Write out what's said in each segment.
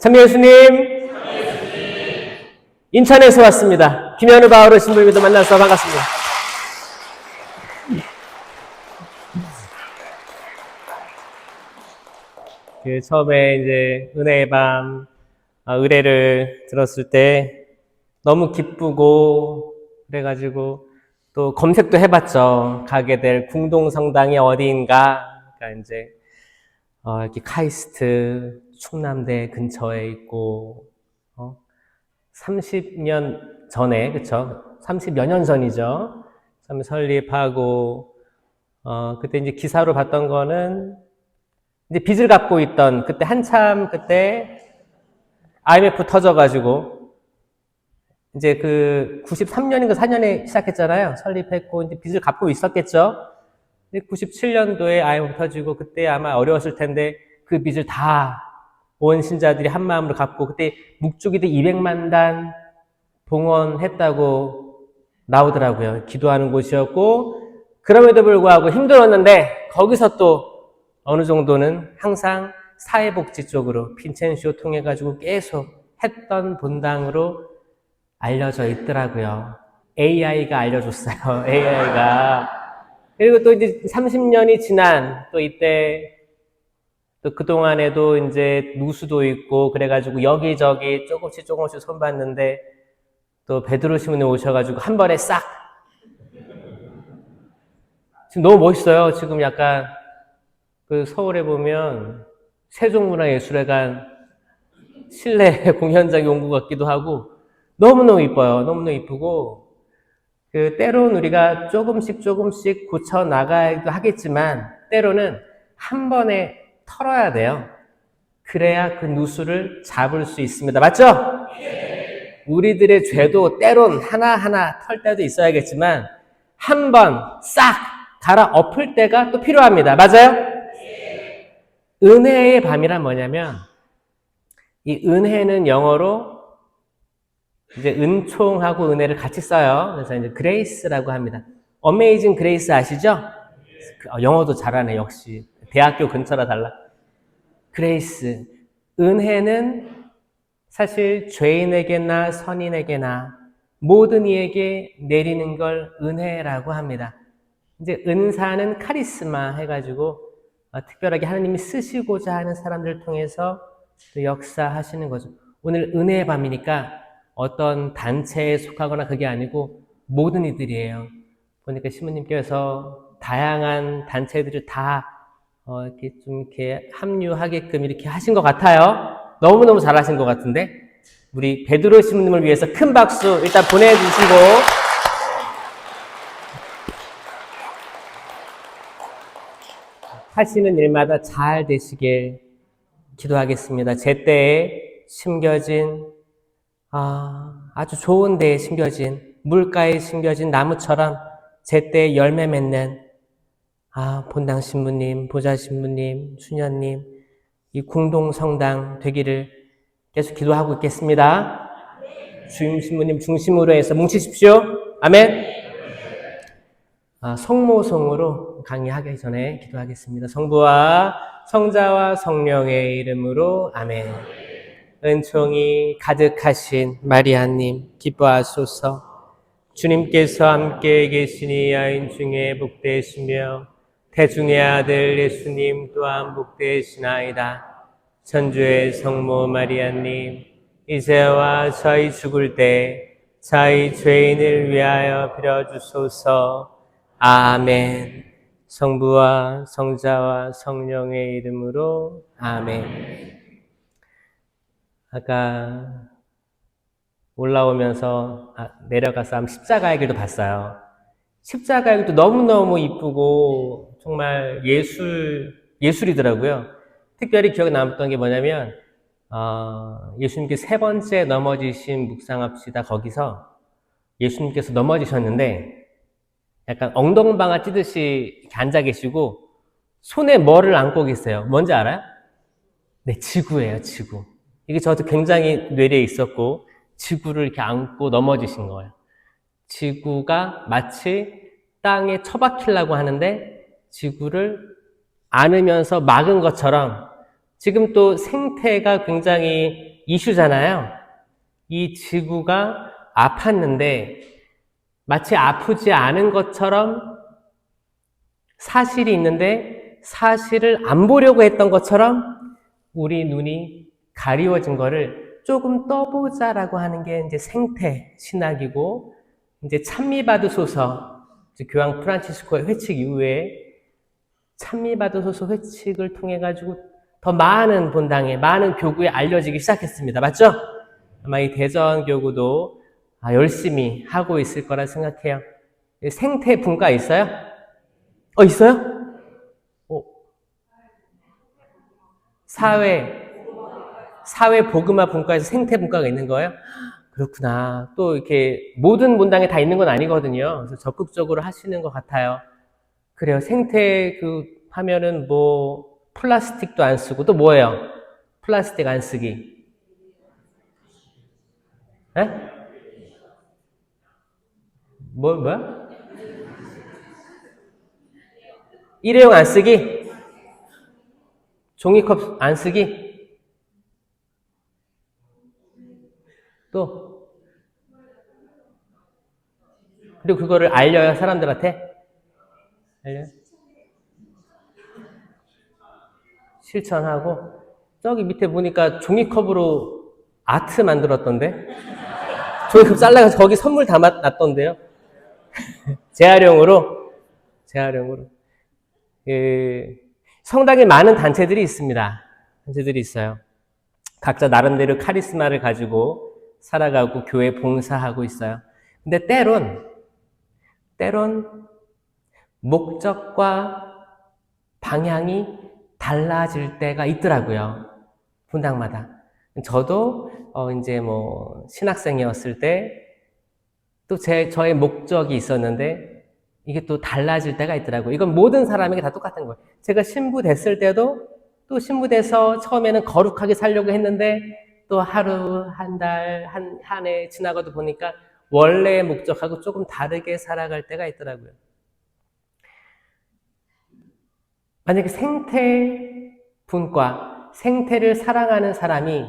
참 예수님, 인천에서 왔습니다. 김현우 바오로 신부님도 만나서 반갑습니다. 처음에 이제 은혜의 밤 의뢰를 들었을 때 너무 기쁘고 그래가지고 또 검색도 해봤죠. 가게 될 궁동성당이 어디인가. 그러니까 이제 이렇게 카이스트 충남대 근처에 있고 30년 전에, 그쵸? 30여 년 전이죠. 참 설립하고 그때 이제 기사로 봤던 거는 이제 빚을 갚고 있던 그때 한참 그때 IMF 터져가지고 이제 그 93년인가 4년에 시작했잖아요. 설립했고 이제 빚을 갚고 있었겠죠. 97년도에 IMF 터지고 그때 아마 어려웠을 텐데 그 빚을 다 온 신자들이 한 마음으로 갚고 그때 묵주기도 200만 단 봉헌했다고 나오더라고요. 기도하는 곳이었고 그럼에도 불구하고 힘들었는데 거기서 또 어느 정도는 항상 사회복지 쪽으로 빈첸쇼 통해 가지고 계속 했던 본당으로 알려져 있더라고요. AI가 알려줬어요. AI가. 그리고 또 이제 30년이 지난 또 이때 또 그동안에도 이제 누수도 있고 그래가지고 여기저기 조금씩 손봤는데 또 베드로 신부님 오셔가지고 한 번에 싹 지금 너무 멋있어요. 지금 약간 그 서울에 보면 세종문화예술회관 실내 공연장이 온 것 같기도 하고 너무너무 이뻐요. 너무너무 이쁘고 그 때로는 우리가 조금씩 고쳐 나가야도 하겠지만 때로는 한 번에 털어야 돼요. 그래야 그 누수를 잡을 수 있습니다. 맞죠? 우리들의 죄도 때론 하나하나 털 때도 있어야겠지만 한 번 싹 갈아 엎을 때가 또 필요합니다. 맞아요? 은혜의 밤이란 뭐냐면 이 은혜는 영어로 이제 은총하고 은혜를 같이 써요. 그래서 이제 그레이스라고 합니다. 어메이징 그레이스 아시죠? 영어도 잘하네 역시. 대학교 근처라 달라. 그레이스. 은혜는 사실 죄인에게나 선인에게나 모든 이에게 내리는 걸 은혜라고 합니다. 이제 은사는 카리스마 해가지고 특별하게 하나님이 쓰시고자 하는 사람들을 통해서 또 역사하시는 거죠. 오늘 은혜의 밤이니까 어떤 단체에 속하거나 그게 아니고 모든 이들이에요. 보니까 신부님께서 다양한 단체들을 다 이렇게 좀 이렇게 합류하게끔 이렇게 하신 것 같아요. 너무너무 잘하신 것 같은데 우리 베드로 신부님을 위해서 큰 박수 일단 보내주시고 하시는 일마다 잘 되시길 기도하겠습니다. 제때에 심겨진 아주 좋은 데에 심겨진 물가에 심겨진 나무처럼 제때에 열매 맺는 본당 신부님, 보좌 신부님, 수녀님 이 궁동성당 되기를 계속 기도하고 있겠습니다. 주임 신부님 중심으로 해서 뭉치십시오. 아멘. 성모성으로 강의하기 전에 기도하겠습니다. 성부와 성자와 성령의 이름으로 아멘. 은총이 가득하신 마리아님 기뻐하소서. 주님께서 함께 계시니 여인 중에 복되시며 태중의 아들 예수님 또한 복되시나이다. 천주의 성모 마리아님 이제와 저희 죽을 때 저희 죄인을 위하여 빌어주소서. 아멘. 성부와 성자와 성령의 이름으로 아멘. 아까 올라오면서 내려가서 한번 십자가의 길도 봤어요. 십자가의 길도 너무너무 이쁘고 정말 예술이더라고요. 특별히 기억에 남았던 게 뭐냐면 예수님께서 세 번째 넘어지신 묵상합시다. 거기서 예수님께서 넘어지셨는데 약간 엉덩방아 찌듯이 이렇게 앉아 계시고 손에 뭐를 안고 계세요? 뭔지 알아요? 네, 지구예요, 지구. 이게 저도 굉장히 뇌리에 있었고 지구를 이렇게 안고 넘어지신 거예요. 지구가 마치 땅에 처박히려고 하는데 지구를 안으면서 막은 것처럼 지금 또 생태가 굉장히 이슈잖아요. 이 지구가 아팠는데 마치 아프지 않은 것처럼 사실이 있는데 사실을 안 보려고 했던 것처럼 우리 눈이 가리워진 거를 조금 떠보자라고 하는 게 이제 생태 신학이고, 이제 찬미받으소서, 교황 프란치스코의 회칙 이후에 찬미받으소서 회칙을 통해 가지고 더 많은 본당에, 많은 교구에 알려지기 시작했습니다. 맞죠? 아마 이 대전교구도 열심히 하고 있을 거라 생각해요. 생태 분과 있어요? 있어요? 사회 복음화 분과에서 생태 분과가 있는 거예요? 그렇구나. 또 이렇게 모든 본당에 다 있는 건 아니거든요. 그래서 적극적으로 하시는 것 같아요. 그래요. 생태 하면은 뭐 플라스틱도 안 쓰고 또 뭐예요? 플라스틱 안 쓰기. 에? 뭐야? 일회용 안 쓰기? 종이컵 안 쓰기? 또 그리고 그거를 알려요, 사람들한테? 알려요? 실천하고. 저기 밑에 보니까 종이컵으로 아트 만들었던데? 종이컵 잘라서 거기 선물 담아놨던데요? 재활용으로. 성당에 많은 단체들이 있습니다. 단체들이 있어요. 각자 나름대로 카리스마를 가지고 살아가고 교회 봉사하고 있어요. 근데 때론 목적과 방향이 달라질 때가 있더라고요. 분당마다. 저도 이제 뭐 신학생이었을 때 또 저의 목적이 있었는데 이게 또 달라질 때가 있더라고요. 이건 모든 사람에게 다 똑같은 거예요. 제가 신부 됐을 때도 또 신부 돼서 처음에는 거룩하게 살려고 했는데 또 하루, 한 달, 한 해 지나가도 보니까 원래의 목적하고 조금 다르게 살아갈 때가 있더라고요. 만약에 생태 분과 생태를 사랑하는 사람이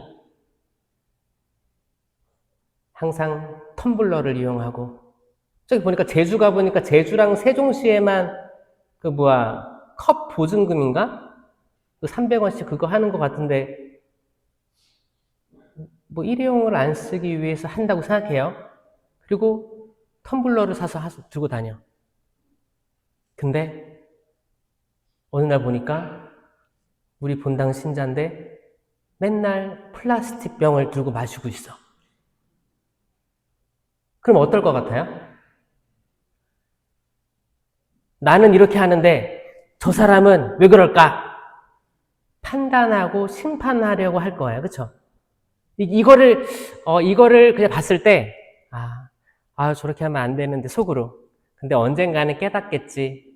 항상 텀블러를 이용하고, 저기 보니까 제주 가보니까 제주랑 세종시에만 컵 보증금인가? 300원씩 그거 하는 것 같은데, 뭐 일회용을 안 쓰기 위해서 한다고 생각해요. 그리고 텀블러를 사서 들고 다녀. 근데 어느 날 보니까 우리 본당 신자인데 맨날 플라스틱 병을 들고 마시고 있어. 그럼 어떨 것 같아요? 나는 이렇게 하는데 저 사람은 왜 그럴까? 판단하고 심판하려고 할 거예요. 그렇죠? 이거를 그냥 봤을 때 저렇게 하면 안 되는데 속으로. 근데 언젠가는 깨닫겠지.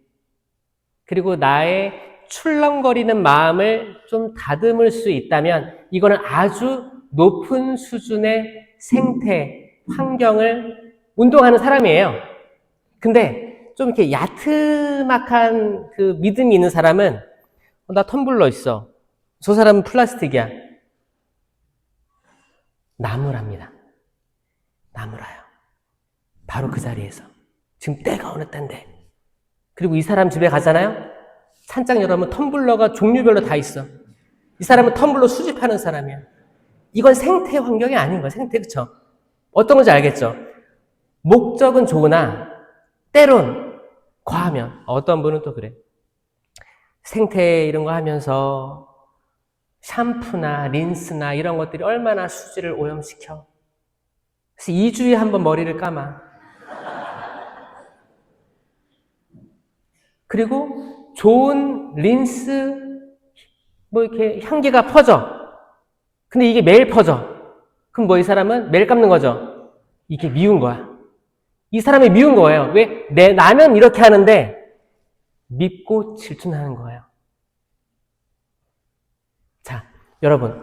그리고 나의 출렁거리는 마음을 좀 다듬을 수 있다면 이거는 아주 높은 수준의 생태, 환경을 운동하는 사람이에요. 근데 좀 이렇게 야트막한 그 믿음이 있는 사람은 나 텀블러 있어. 저 사람은 플라스틱이야. 나무랍니다. 나무라요. 바로 그 자리에서. 지금 때가 어느 때인데. 그리고 이 사람 집에 가잖아요? 찬장 열어보면 텀블러가 종류별로 다 있어. 이 사람은 텀블러 수집하는 사람이야. 이건 생태 환경이 아닌 거야. 생태, 그쵸? 어떤 건지 알겠죠? 목적은 좋으나 때론 과하면 어떤 분은 또 그래. 생태 이런 거 하면서 샴푸나 린스나 이런 것들이 얼마나 수질을 오염시켜. 그래서 2주에 한 번 머리를 감아. 그리고 좋은 린스 뭐 이렇게 향기가 퍼져. 근데 이게 매일 퍼져. 그럼 이 사람은 매일 감는 거죠. 이게 미운 거야. 이 사람이 미운 거예요. 왜? 나는 이렇게 하는데 밉고 질투나는 거예요. 자, 여러분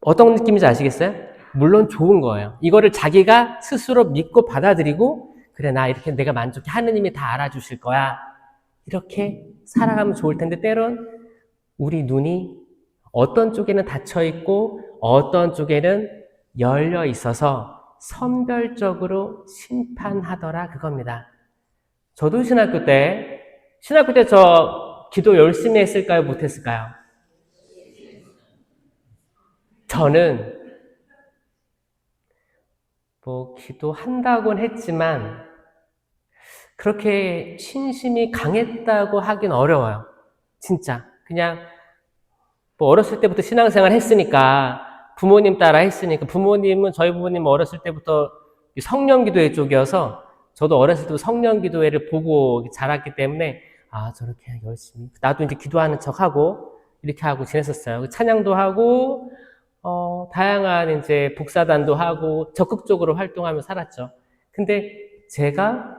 어떤 느낌인지 아시겠어요? 물론 좋은 거예요. 이거를 자기가 스스로 믿고 받아들이고 그래 나 이렇게 내가 만족해. 하느님이 다 알아주실 거야. 이렇게 살아가면 좋을 텐데 때론 우리 눈이 어떤 쪽에는 닫혀있고 어떤 쪽에는 열려 있어서 선별적으로 심판하더라 그겁니다. 저도 신학교 때 저 기도 열심히 했을까요? 못했을까요? 저는 기도한다곤 했지만 그렇게 신심이 강했다고 하긴 어려워요. 진짜. 그냥 어렸을 때부터 신앙생활 했으니까 부모님 따라 했으니까 저희 부모님은 어렸을 때부터 성령기도회 쪽이어서 저도 어렸을 때부터 성령기도회를 보고 자랐기 때문에 저렇게 열심히 나도 이제 기도하는 척하고 이렇게 하고 지냈었어요. 찬양도 하고 다양한 이제 복사단도 하고 적극적으로 활동하며 살았죠. 근데 제가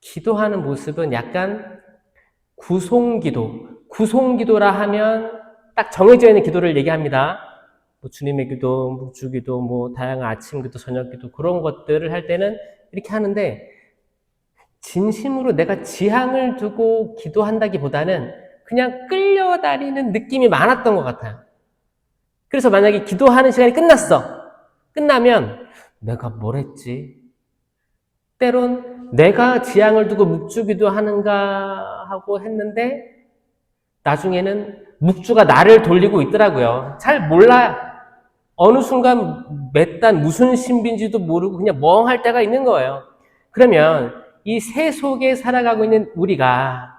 기도하는 모습은 약간 구송기도라 하면 딱 정해져 있는 기도를 얘기합니다. 주님의 기도, 주기도, 다양한 아침기도, 저녁기도 그런 것들을 할 때는 이렇게 하는데 진심으로 내가 지향을 두고 기도한다기보다는 그냥 끌려다니는 느낌이 많았던 것 같아요. 그래서 만약에 기도하는 시간이 끝나면 내가 뭘 했지? 때론 내가 지향을 두고 묵주기도 하는가 하고 했는데 나중에는 묵주가 나를 돌리고 있더라고요. 잘 몰라요. 어느 순간 몇 단 무슨 신비인지도 모르고 그냥 멍할 때가 있는 거예요. 그러면 이 새 속에 살아가고 있는 우리가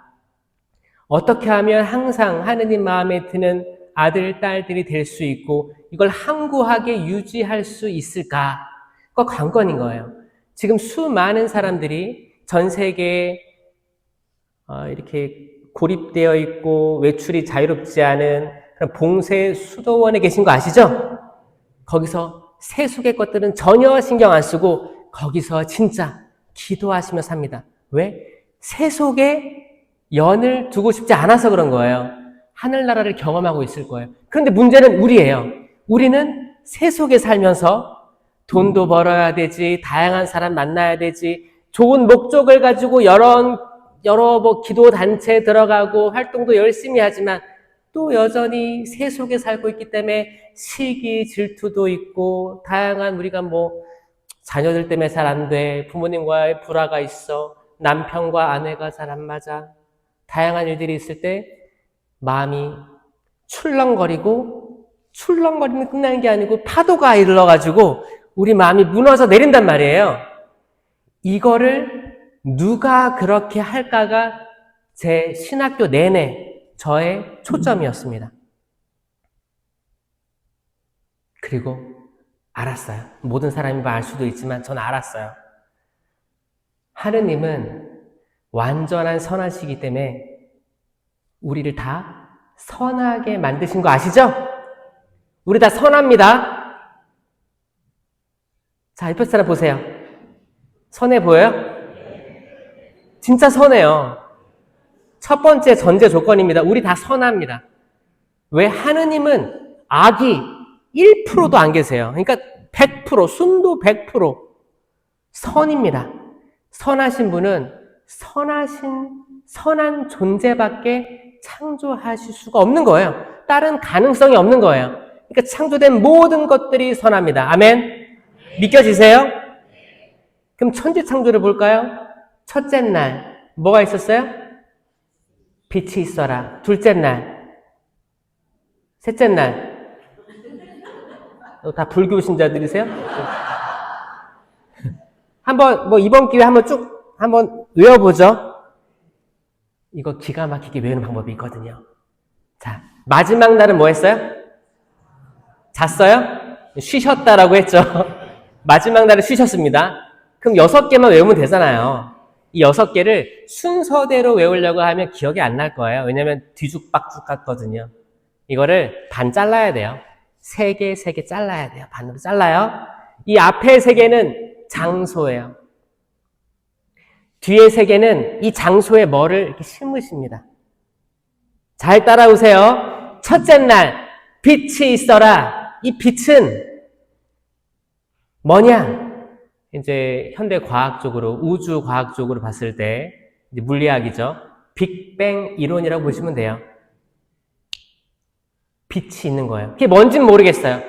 어떻게 하면 항상 하느님 마음에 드는 아들, 딸들이 될 수 있고 이걸 항구하게 유지할 수 있을까? 그거 관건인 거예요. 지금 수많은 사람들이 전 세계에 이렇게 고립되어 있고 외출이 자유롭지 않은 그런 봉쇄 수도원에 계신 거 아시죠? 거기서 세속의 것들은 전혀 신경 안 쓰고 거기서 진짜 기도하시며 삽니다. 왜? 세속에 연을 두고 싶지 않아서 그런 거예요. 하늘나라를 경험하고 있을 거예요. 그런데 문제는 우리예요. 우리는 세속에 살면서 돈도 벌어야 되지, 다양한 사람 만나야 되지, 좋은 목적을 가지고 여러 기도 단체에 들어가고 활동도 열심히 하지만 또 여전히 세속에 살고 있기 때문에 시기, 질투도 있고 다양한 우리가 자녀들 때문에 잘 안 돼, 부모님과의 불화가 있어, 남편과 아내가 잘 안 맞아, 다양한 일들이 있을 때 마음이 출렁거리는 끝나는 게 아니고 파도가 일러가지고 우리 마음이 무너져 내린단 말이에요. 이거를 누가 그렇게 할까가 제 신학교 내내 저의 초점이었습니다. 그리고 알았어요. 모든 사람이 알 수도 있지만 저는 알았어요. 하느님은 완전한 선하시기 때문에 우리를 다 선하게 만드신 거 아시죠? 우리 다 선합니다. 자, 옆에 사람 보세요. 선해 보여요? 진짜 선해요. 첫 번째 전제 조건입니다. 우리 다 선합니다. 왜? 하느님은 악이 1%도 안 계세요. 그러니까 100%, 순도 100% 선입니다. 선하신 분은 선한 존재밖에 창조하실 수가 없는 거예요. 다른 가능성이 없는 거예요. 그러니까 창조된 모든 것들이 선합니다. 아멘? 믿겨지세요? 그럼 천지 창조를 볼까요? 첫째 날 뭐가 있었어요? 빛이 있어라. 둘째 날, 셋째 날 다 불교 신자들이세요? 한번 이번 기회에 한번 외워보죠. 이거 기가 막히게 외우는 방법이 있거든요. 자, 마지막 날은 뭐 했어요? 잤어요? 쉬셨다라고 했죠. 마지막 날은 쉬셨습니다. 그럼 6개만 외우면 되잖아요. 이 6개를 순서대로 외우려고 하면 기억이 안 날 거예요. 왜냐면 뒤죽박죽 같거든요. 이거를 반 잘라야 돼요. 3개 잘라야 돼요. 반으로 잘라요. 이 앞에 3개는 장소예요. 뒤에 3개는 이 장소에 뭐를 이렇게 심으십니다. 잘 따라오세요. 첫째 날 빛이 있어라. 이 빛은 뭐냐? 이제 현대 과학적으로, 우주 과학적으로 봤을 때 이제 물리학이죠. 빅뱅 이론이라고 보시면 돼요. 빛이 있는 거예요. 그게 뭔지는 모르겠어요.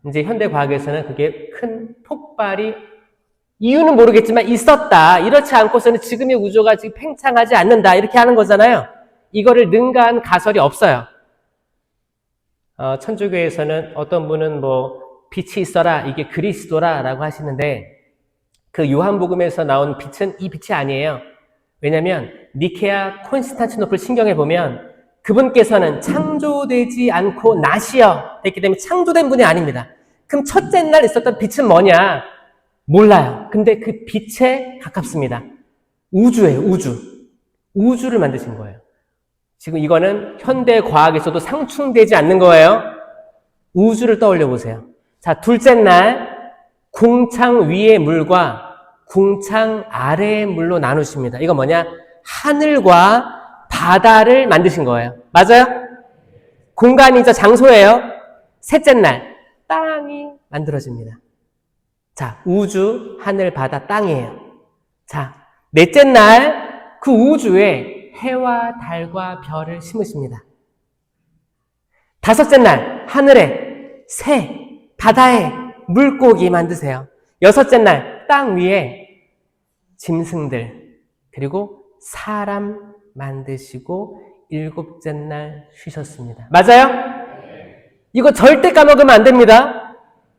이제 현대 과학에서는 그게 큰 폭발이 이유는 모르겠지만 있었다. 이렇지 않고서는 지금의 우주가 지금 팽창하지 않는다. 이렇게 하는 거잖아요. 이거를 능가한 가설이 없어요. 천주교에서는 어떤 분은 빛이 있어라, 이게 그리스도라라고 하시는데 그 요한복음에서 나온 빛은 이 빛이 아니에요. 왜냐하면 니케아 콘스탄티노플 신경에 보면 그분께서는 창조되지 않고 나시어 됐기 때문에 창조된 분이 아닙니다. 그럼 첫째 날 있었던 빛은 뭐냐? 몰라요. 근데 그 빛에 가깝습니다. 우주예요, 우주. 우주를 만드신 거예요. 지금 이거는 현대 과학에서도 상충되지 않는 거예요. 우주를 떠올려 보세요. 자, 둘째 날 궁창 위의 물과 궁창 아래의 물로 나누십니다. 이거 뭐냐? 하늘과 바다를 만드신 거예요. 맞아요? 공간이죠, 장소예요. 셋째 날 땅이 만들어집니다. 자, 우주, 하늘, 바다, 땅이에요. 자, 넷째 날 그 우주에 해와 달과 별을 심으십니다. 다섯째 날 하늘에 새, 바다에 물고기 만드세요. 여섯째 날 땅 위에 짐승들, 그리고 사람 만드시고 일곱째 날 쉬셨습니다. 맞아요? 이거 절대 까먹으면 안 됩니다.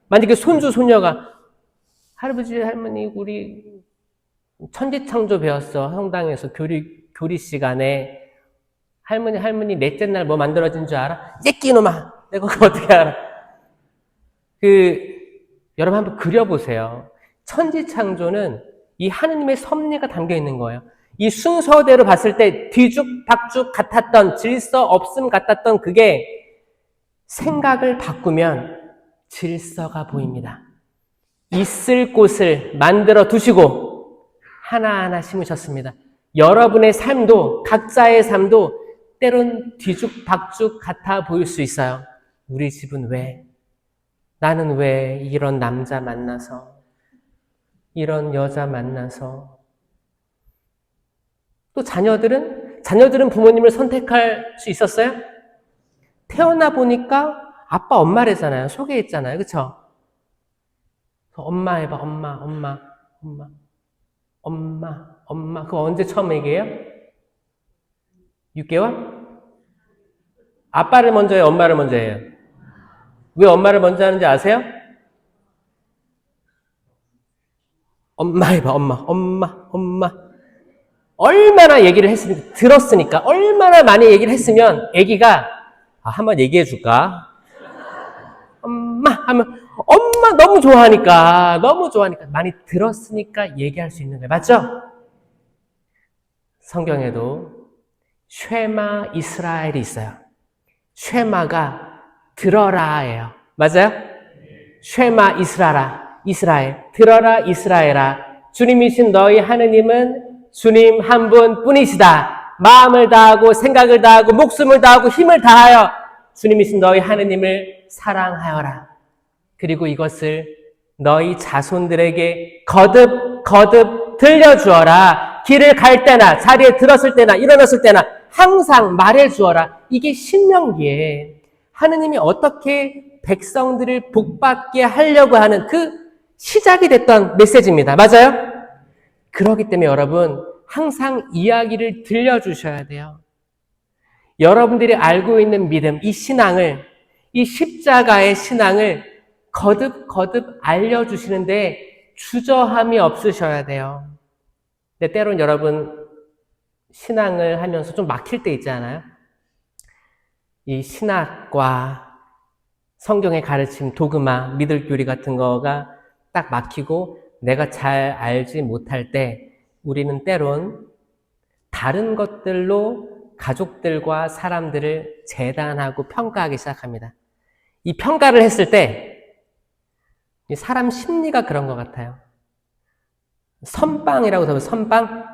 만약에 손주, 손녀가 할아버지, 할머니, 우리 천지창조 배웠어. 성당에서 교리 시간에 할머니 넷째 날 뭐 만들어진 줄 알아? 째끼 놈아! 내가 그거 어떻게 알아? 여러분 한번 그려보세요. 천지창조는 이 하느님의 섭리가 담겨 있는 거예요. 이 순서대로 봤을 때 뒤죽박죽 같았던, 질서 없음 같았던 그게 생각을 바꾸면 질서가 보입니다. 있을 곳을 만들어 두시고 하나하나 심으셨습니다. 여러분의 삶도, 각자의 삶도 때론 뒤죽박죽 같아 보일 수 있어요. 우리 집은 왜? 나는 왜 이런 남자 만나서, 이런 여자 만나서. 또 자녀들은 부모님을 선택할 수 있었어요? 태어나 보니까 아빠, 엄마래잖아요. 속에 있잖아요. 그쵸? 엄마 해봐. 엄마. 그거 언제 처음 얘기해요? 6개월? 아빠를 먼저 해요? 엄마를 먼저 해요? 왜 엄마를 먼저 하는지 아세요? 엄마 해봐. 엄마. 얼마나 얘기를 했으니까, 들었으니까, 얼마나 많이 얘기를 했으면 애기가 한번 얘기해 줄까? 엄마 하면 엄마 너무 좋아하니까 많이 들었으니까 얘기할 수 있는 거예요. 맞죠? 성경에도 쉐마 이스라엘이 있어요. 쉐마가 들어라예요. 맞아요? 쉐마 이스라엘 들어라 이스라엘아, 주님이신 너희 하느님은 주님 한 분뿐이시다. 마음을 다하고 생각을 다하고 목숨을 다하고 힘을 다하여 주님이신 너희 하느님을 사랑하여라. 그리고 이것을 너희 자손들에게 거듭 들려주어라. 길을 갈 때나 자리에 들었을 때나 일어났을 때나 항상 말해주어라. 이게 신명기에 하느님이 어떻게 백성들을 복받게 하려고 하는 그 시작이 됐던 메시지입니다. 맞아요? 그렇기 때문에 여러분 항상 이야기를 들려주셔야 돼요. 여러분들이 알고 있는 믿음, 이 신앙을, 이 십자가의 신앙을 거듭 알려주시는데 주저함이 없으셔야 돼요. 근데 때론 여러분 신앙을 하면서 좀 막힐 때 있잖아요. 이 신학과 성경의 가르침, 도그마, 믿을 교리 같은 거가 딱 막히고 내가 잘 알지 못할 때 우리는 때론 다른 것들로 가족들과 사람들을 재단하고 평가하기 시작합니다. 이 평가를 했을 때 사람 심리가 그런 것 같아요. 선빵이라고 하면 선빵?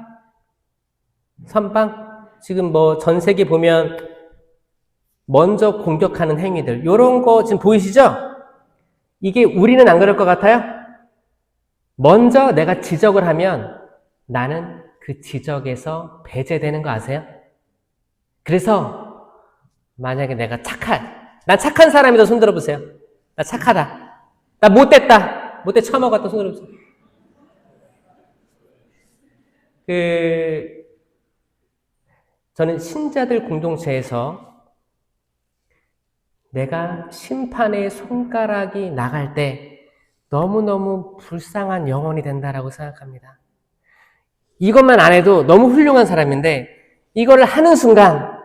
지금 전 세계 보면 먼저 공격하는 행위들, 이런 거 지금 보이시죠? 이게 우리는 안 그럴 것 같아요? 먼저 내가 지적을 하면 나는 그 지적에서 배제되는 거 아세요? 그래서 만약에 내가 난 착한 사람이다 손 들어보세요. 나 착하다. 나 못됐다. 못돼 처먹었다. 손으로. 저는 신자들 공동체에서 내가 심판의 손가락이 나갈 때 너무너무 불쌍한 영혼이 된다라고 생각합니다. 이것만 안 해도 너무 훌륭한 사람인데 이거를 하는 순간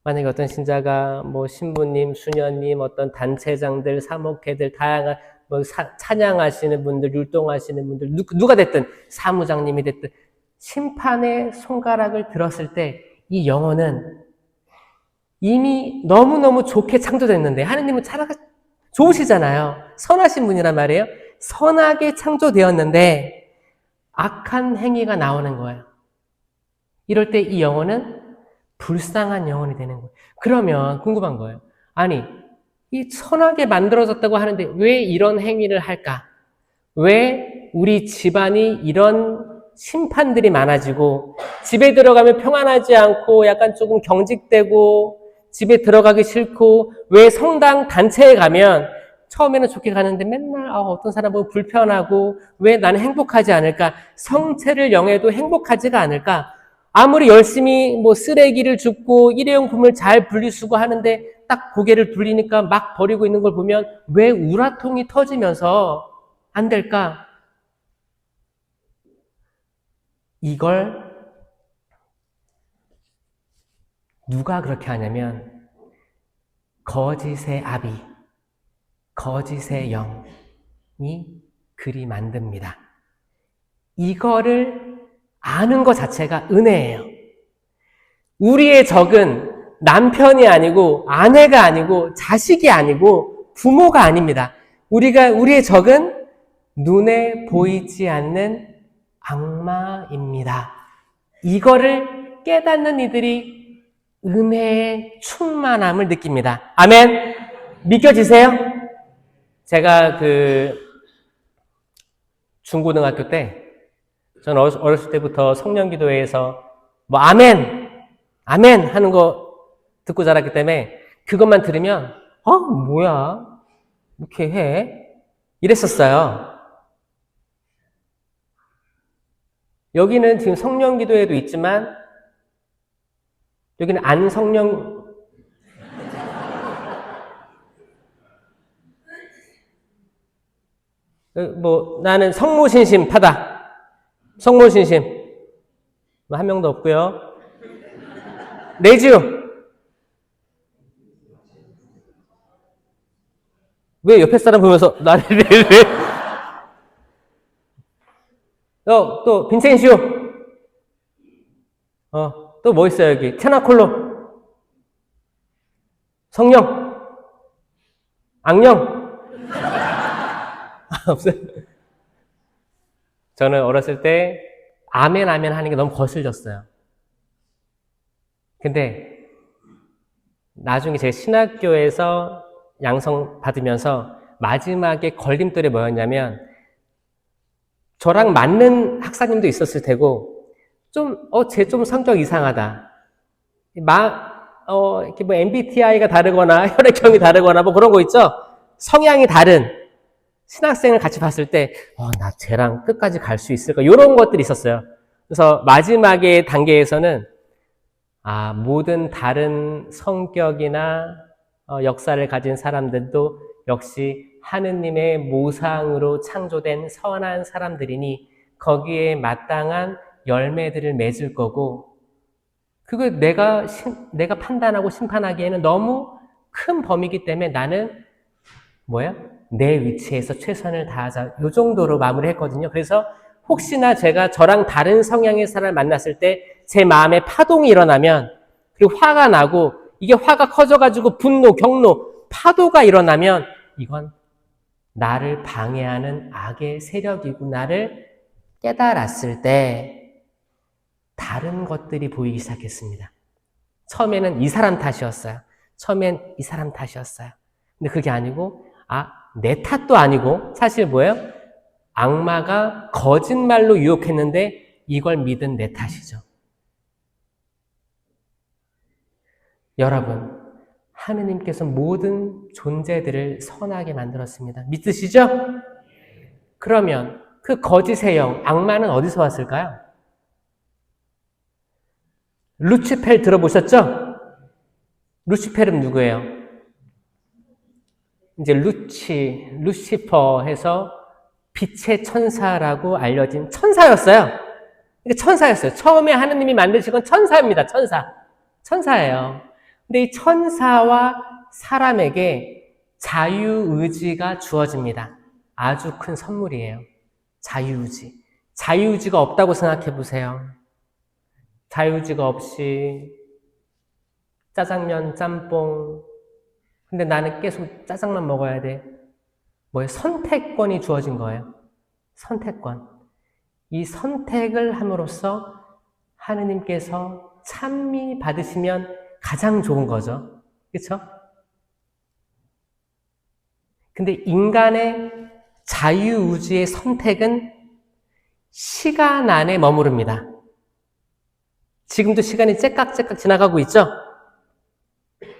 만약에 어떤 신자가 뭐 신부님, 수녀님, 어떤 단체장들, 사목회들, 다양한 뭐 찬양하시는 분들, 율동하시는 분들, 누가 됐든 사무장님이 됐든 심판의 손가락을 들었을 때 이 영혼은 이미 너무너무 좋게 창조됐는데 하느님은 좋으시잖아요. 선하신 분이란 말이에요. 선하게 창조되었는데 악한 행위가 나오는 거예요. 이럴 때 이 영혼은 불쌍한 영혼이 되는 거예요. 그러면 궁금한 거예요. 아니, 이 선하게 만들어졌다고 하는데 왜 이런 행위를 할까? 왜 우리 집안이 이런 심판들이 많아지고 집에 들어가면 평안하지 않고 약간 조금 경직되고 집에 들어가기 싫고 왜 성당 단체에 가면 처음에는 좋게 가는데 맨날 어떤 사람 보면 불편하고 왜 나는 행복하지 않을까? 성체를 영해도 행복하지가 않을까? 아무리 열심히 뭐 쓰레기를 줍고 일회용품을 잘 분리수거 하는데 딱 고개를 돌리니까 막 버리고 있는 걸 보면 왜 우라통이 터지면서 안 될까? 이걸 누가 그렇게 하냐면 거짓의 아비, 거짓의 영이 그리 만듭니다. 이거를 아는 것 자체가 은혜예요. 우리의 적은 남편이 아니고 아내가 아니고 자식이 아니고 부모가 아닙니다. 우리의 적은 눈에 보이지 않는 악마입니다. 이거를 깨닫는 이들이 은혜의 충만함을 느낍니다. 아멘. 믿겨지세요? 제가 중고등학교 때 저는 어렸을 때부터 성령기도회에서 뭐 아멘 하는 거 듣고 자랐기 때문에 그것만 들으면 뭐야 이렇게 해 이랬었어요. 여기는 지금 성령기도회도 있지만 여기는 안성령 뭐 나는 성모신심파다. 성모신심 한 명도 없고요. 내주 왜 옆에 사람 보면서 나를 또 빈센시오 또 뭐 있어요 여기 테나콜로 성령 악령 없어요. 저는 어렸을 때 아멘 하는 게 너무 거슬렸어요. 근데 나중에 제 신학교에서 양성 받으면서 마지막에 걸림돌이 뭐였냐면 저랑 맞는 학사님도 있었을 테고 쟤 좀 성격 이상하다. 이렇게 뭐 MBTI가 다르거나 혈액형이 다르거나 뭐 그런 거 있죠? 성향이 다른 신학생을 같이 봤을 때 나 쟤랑 끝까지 갈 수 있을까? 이런 것들이 있었어요. 그래서 마지막에 단계에서는 모든 다른 성격이나 역사를 가진 사람들도 역시 하느님의 모상으로 창조된 선한 사람들이니 거기에 마땅한 열매들을 맺을 거고 그거 내가 판단하고 심판하기에는 너무 큰 범위이기 때문에 나는 내 위치에서 최선을 다하자. 이 정도로 마무리했거든요. 그래서 혹시나 제가 저랑 다른 성향의 사람을 만났을 때 제 마음에 파동이 일어나면 그리고 화가 나고 이게 화가 커져가지고 분노, 경로, 파도가 일어나면 이건 나를 방해하는 악의 세력이고 나를 깨달았을 때 다른 것들이 보이기 시작했습니다. 처음에는 이 사람 탓이었어요. 근데 그게 아니고 내 탓도 아니고 사실 뭐예요? 악마가 거짓말로 유혹했는데 이걸 믿은 내 탓이죠. 여러분, 하느님께서 모든 존재들을 선하게 만들었습니다. 믿으시죠? 그러면 그 거짓의 영, 악마는 어디서 왔을까요? 루치펠 들어보셨죠? 루시펠은 누구예요? 이제 루시퍼 해서 빛의 천사라고 알려진 천사였어요. 이게 천사였어요. 처음에 하느님이 만드신 건 천사입니다. 천사예요. 근데 이 천사와 사람에게 자유의지가 주어집니다. 아주 큰 선물이에요. 자유의지. 자유의지가 없다고 생각해 보세요. 자유의지가 없이 짜장면, 짬뽕. 근데 나는 계속 짜장만 먹어야 돼. 뭐예요? 선택권이 주어진 거예요. 선택권. 이 선택을 함으로써 하느님께서 찬미 받으시면 가장 좋은 거죠. 그렇죠? 근데 인간의 자유의지의 선택은 시간 안에 머무릅니다. 지금도 시간이 째깍째깍 지나가고 있죠?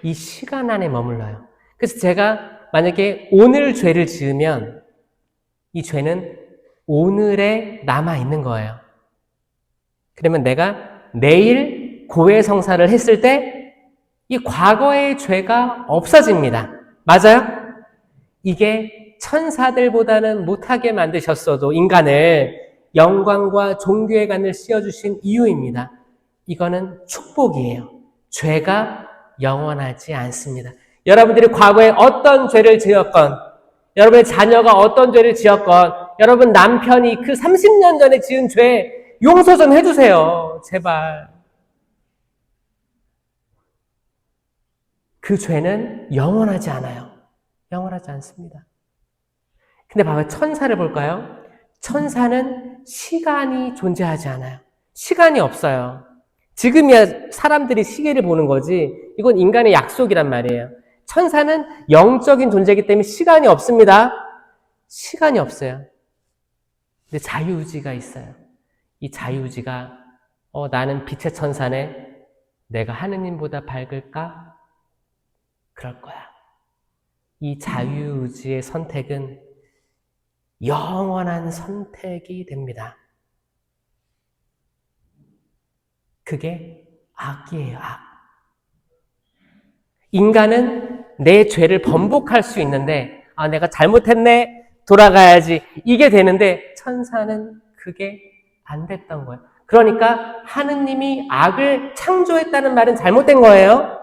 이 시간 안에 머물러요. 그래서 제가 만약에 오늘 죄를 지으면 이 죄는 오늘에 남아있는 거예요. 그러면 내가 내일 고해성사를 했을 때 이 과거의 죄가 없어집니다. 맞아요? 이게 천사들보다는 못하게 만드셨어도 인간을 영광과 존귀의 간을 씌워주신 이유입니다. 이거는 축복이에요. 죄가 영원하지 않습니다. 여러분들이 과거에 어떤 죄를 지었건, 여러분의 자녀가 어떤 죄를 지었건, 여러분 남편이 그 30년 전에 지은 죄 용서 좀 해주세요. 제발. 그 죄는 영원하지 않아요. 영원하지 않습니다. 근데 봐봐요. 천사를 볼까요? 천사는 시간이 존재하지 않아요. 시간이 없어요. 지금이야 사람들이 시계를 보는 거지 이건 인간의 약속이란 말이에요. 천사는 영적인 존재이기 때문에 시간이 없습니다. 시간이 없어요. 근데 자유의지가 있어요. 이 자유의지가 나는 빛의 천사네. 내가 하느님보다 밝을까? 그럴 거야. 이 자유의지의 선택은 영원한 선택이 됩니다. 그게 악이에요, 악. 인간은 내 죄를 번복할 수 있는데, 내가 잘못했네, 돌아가야지. 이게 되는데, 천사는 그게 안 됐던 거예요. 그러니까 하느님이 악을 창조했다는 말은 잘못된 거예요.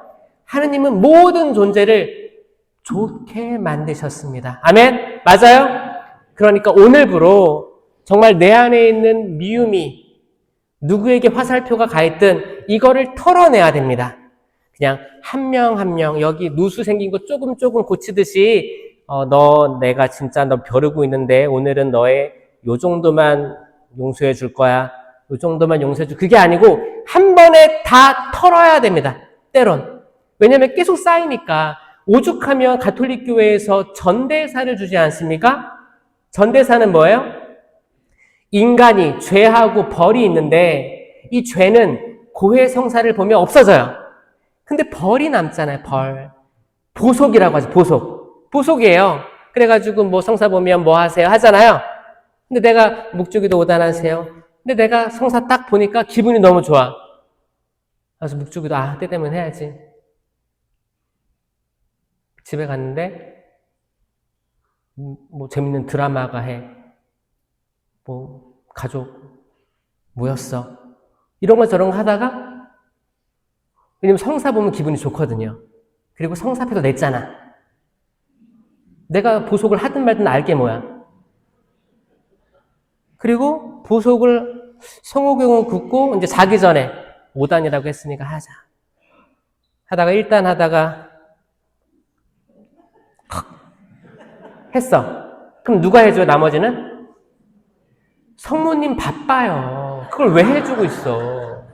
하느님은 모든 존재를 좋게 만드셨습니다. 아멘? 맞아요? 그러니까 오늘부로 정말 내 안에 있는 미움이 누구에게 화살표가 가 있든 이거를 털어내야 됩니다. 그냥 한 명 한 명 여기 누수 생긴 거 조금 고치듯이 내가 진짜 너 벼르고 있는데 오늘은 너의 요 정도만 용서해 줄 거야. 요 정도만 용서해 줄 그게 아니고 한 번에 다 털어야 됩니다. 때론. 왜냐면 계속 쌓이니까 오죽하면 가톨릭 교회에서 전대사를 주지 않습니까? 전대사는 뭐예요? 인간이 죄하고 벌이 있는데 이 죄는 고해성사를 보면 없어져요. 근데 벌이 남잖아요. 벌. 보속이라고 하죠. 보속이에요. 그래가지고 뭐 성사 보면 뭐 하세요? 하잖아요. 근데 내가 묵주기도 오단하세요. 근데 내가 성사 딱 보니까 기분이 너무 좋아. 그래서 묵주기도 때 되면 해야지. 집에 갔는데 뭐 재밌는 드라마가 해. 뭐 가족 모였어. 이런 거 저런 거 하다가 왜냐면 성사 보면 기분이 좋거든요. 그리고 성사표도 냈잖아. 내가 보속을 하든 말든 알게 뭐야. 그리고 보속을 성호경을 긋고 이제 자기 전에 5단이라고 했으니까 하자. 하다가 1단 하다가 했어. 그럼 누가 해줘요, 나머지는? 성모님 바빠요. 그걸 왜 해주고 있어?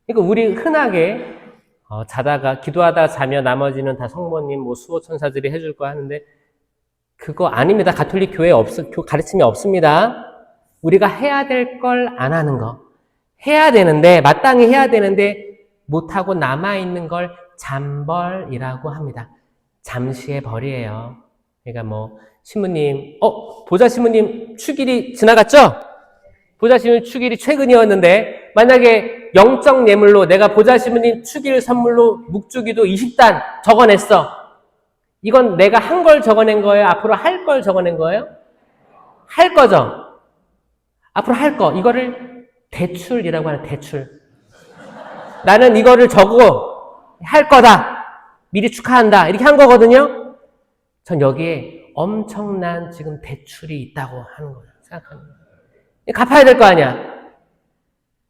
그러니까 우리 흔하게 자다가 기도하다가 자면 나머지는 다 성모님 뭐 수호 천사들이 해줄 거 하는데 그거 아닙니다. 가톨릭 교회에 가르침이 없습니다. 우리가 해야 될 걸 안 하는 거. 해야 되는데 마땅히 해야 되는데 못하고 남아있는 걸 잠벌이라고 합니다. 잠시의 벌이에요. 그러니까 뭐 신부님, 보좌 신부님 축일이 지나갔죠? 보좌 신부님 축일이 최근이었는데 만약에 영적 예물로 내가 보좌 신부님 축일 선물로 묵주기도 20단 적어냈어. 이건 내가 한 걸 적어낸 거예요? 앞으로 할 걸 적어낸 거예요? 할 거죠? 앞으로 할 거. 이거를 대출이라고 하는 대출. 나는 이거를 적어 할 거다. 미리 축하한다. 이렇게 한 거거든요. 전 여기에 엄청난 지금 대출이 있다고 하는 거예요. 생각하는 거예요. 갚아야 될 거 아니야.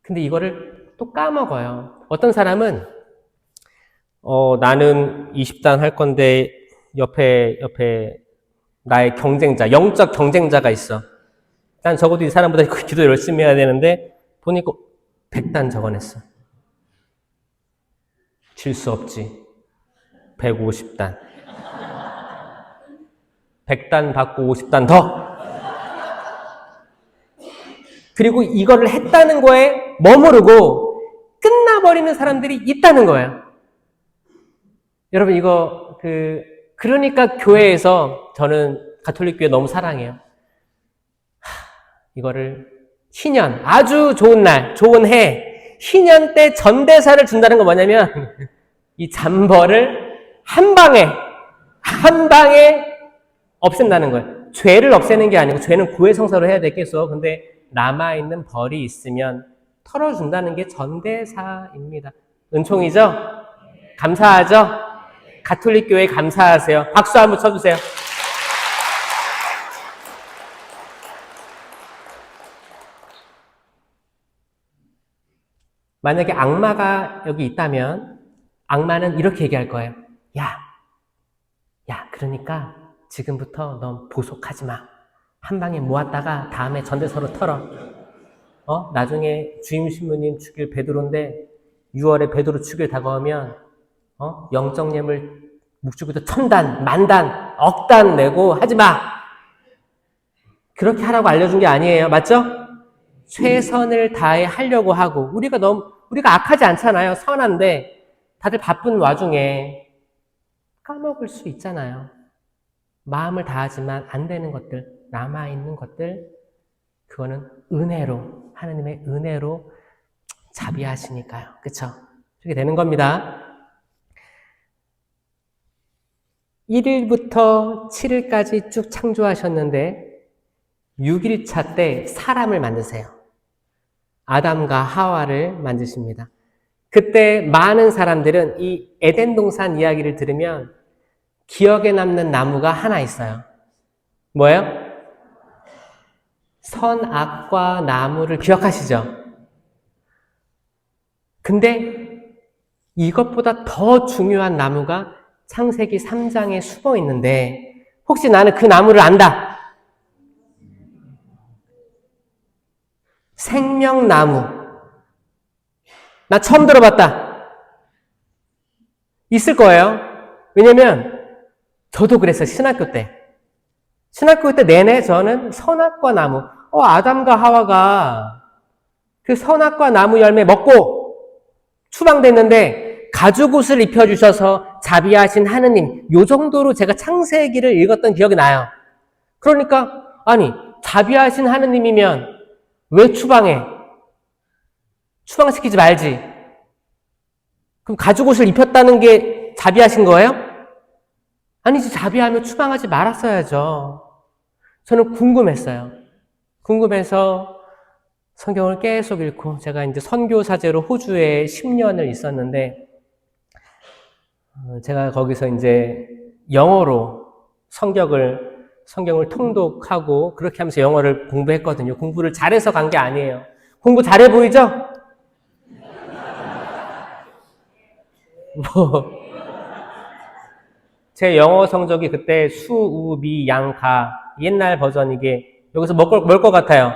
근데 이거를 또 까먹어요. 어떤 사람은 나는 20단 할 건데 옆에 나의 경쟁자, 영적 경쟁자가 있어. 난 적어도 이 사람보다 기도 열심히 해야 되는데 보니까 100단 적어냈어. 질 수 없지. 150단. 100단 받고 50단 더. 그리고 이거를 했다는 거에 머무르고 끝나버리는 사람들이 있다는 거예요. 여러분 이거 그러니까 교회에서 저는 가톨릭 교회 너무 사랑해요. 이거를 희년, 아주 좋은 날, 좋은 해, 희년 때 전대사를 준다는 건 뭐냐면 이 잠벌을 한 방에 없앤다는 거예요. 죄를 없애는 게 아니고 죄는 고해성사로 해야 되겠어. 근데 남아있는 벌이 있으면 털어준다는 게 전대사입니다. 은총이죠? 감사하죠? 가톨릭 교회에 감사하세요. 박수 한번 쳐주세요. 만약에 악마가 여기 있다면 악마는 이렇게 얘기할 거예요. 야, 그러니까 지금부터 넌 보속하지 마. 한 방에 모았다가 다음에 전대서로 털어. 나중에 주임 신부님 축일 베드로인데 6월에 베드로 축일 다가오면 영적 예물 묵주기도 1000단, 10,000단, 억단 내고 하지 마. 그렇게 하라고 알려준 게 아니에요. 맞죠? 최선을 다해 하려고 하고 우리가 악하지 않잖아요. 선한데 다들 바쁜 와중에 까먹을 수 있잖아요. 마음을 다하지만 안 되는 것들, 남아있는 것들, 그거는 은혜로, 하나님의 은혜로 자비하시니까요. 그쵸? 그렇게 되는 겁니다. 1일부터 7일까지 쭉 창조하셨는데 6일차 때 사람을 만드세요. 아담과 하와를 만드십니다. 그때 많은 사람들은 이 에덴 동산 이야기를 들으면 기억에 남는 나무가 하나 있어요. 뭐예요? 선악과 나무를 기억하시죠? 근데 이것보다 더 중요한 나무가 창세기 3장에 숨어 있는데 혹시 나는 그 나무를 안다. 생명나무. 나 처음 들어봤다. 있을 거예요. 왜냐면 저도 그랬어요. 신학교 때. 신학교 때 내내 저는 선악과 나무. 아담과 하와가 그 선악과 나무 열매 먹고 추방됐는데 가죽옷을 입혀주셔서 자비하신 하느님. 요 정도로 제가 창세기를 읽었던 기억이 나요. 그러니까 아니 자비하신 하느님이면 왜 추방해? 추방시키지 말지. 그럼 가죽옷을 입혔다는 게 자비하신 거예요? 아니지, 자비하면 추방하지 말았어야죠. 저는 궁금했어요. 궁금해서 성경을 계속 읽고 제가 이제 선교사제로 호주에 10년을 있었는데 제가 거기서 이제 영어로 성경을 통독하고 그렇게 하면서 영어를 공부했거든요. 공부를 잘해서 간 게 아니에요. 공부 잘해 보이죠? 제 영어 성적이 그때 수, 우, 미, 양, 가 옛날 버전 이게 여기서 뭘 것 같아요?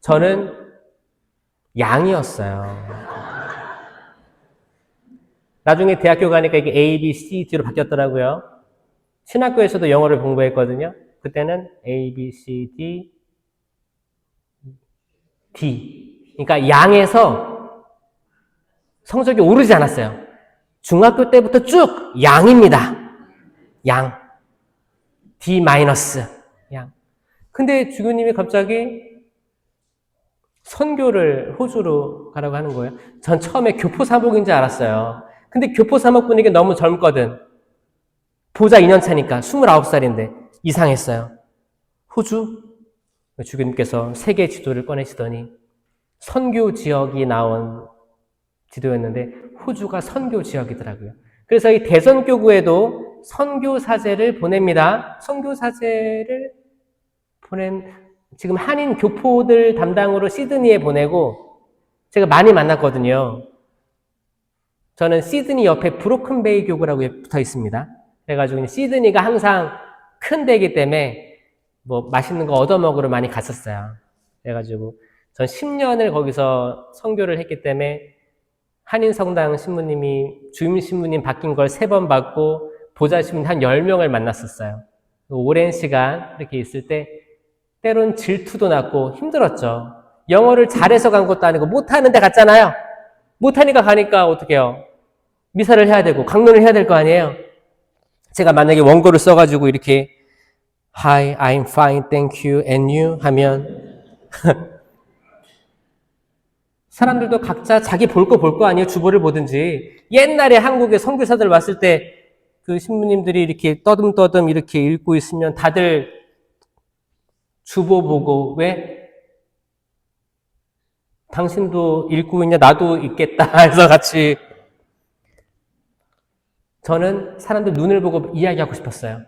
저는 양이었어요. 나중에 대학교 가니까 이게 A, B, C, D로 바뀌었더라고요. 신학교에서도 영어를 공부했거든요. 그때는 A, B, C, D, D. 그러니까 양에서 성적이 오르지 않았어요. 중학교 때부터 쭉 양입니다. 양. D 마이너스. 양. 근데 주교님이 갑자기 선교를 호주로 가라고 하는 거예요. 전 처음에 교포 사복인 줄 알았어요. 근데 교포 사복 분위기 너무 젊거든. 보자 2년 차니까 29살인데 이상했어요. 호주? 주교님께서 세계 지도를 꺼내시더니 선교 지역이 나온 지도였는데 호주가 선교 지역이더라고요. 그래서 이 대선교구에도 선교 사제를 보냅니다. 선교 사제를 보낸 지금 한인 교포들 담당으로 시드니에 보내고 제가 많이 만났거든요. 저는 시드니 옆에 브로큰베이 교구라고 붙어 있습니다. 그래가지고 시드니가 항상 큰 데이기 때문에 뭐 맛있는 거 얻어먹으러 많이 갔었어요. 그래가지고 전 10년을 거기서 선교를 했기 때문에 한인 성당 신부님이 주임 신부님 바뀐 걸 3번 받고 보좌 신부님 한 10명을 만났었어요. 오랜 시간 이렇게 있을 때 때론 질투도 났고 힘들었죠. 영어를 잘해서 간 것도 아니고 못하는 데 갔잖아요. 못하니까 가니까 어떻게 해요? 미사를 해야 되고 강론을 해야 될 거 아니에요. 제가 만약에 원고를 써가지고 이렇게 Hi, I'm fine, thank you, and you 하면 사람들도 각자 자기 볼 거 아니에요. 주보를 보든지. 옛날에 한국에 선교사들 왔을 때 그 신부님들이 이렇게 떠듬떠듬 이렇게 읽고 있으면 다들 주보 보고 왜? 당신도 읽고 있냐? 나도 읽겠다 해서 같이. 저는 사람들 눈을 보고 이야기하고 싶었어요.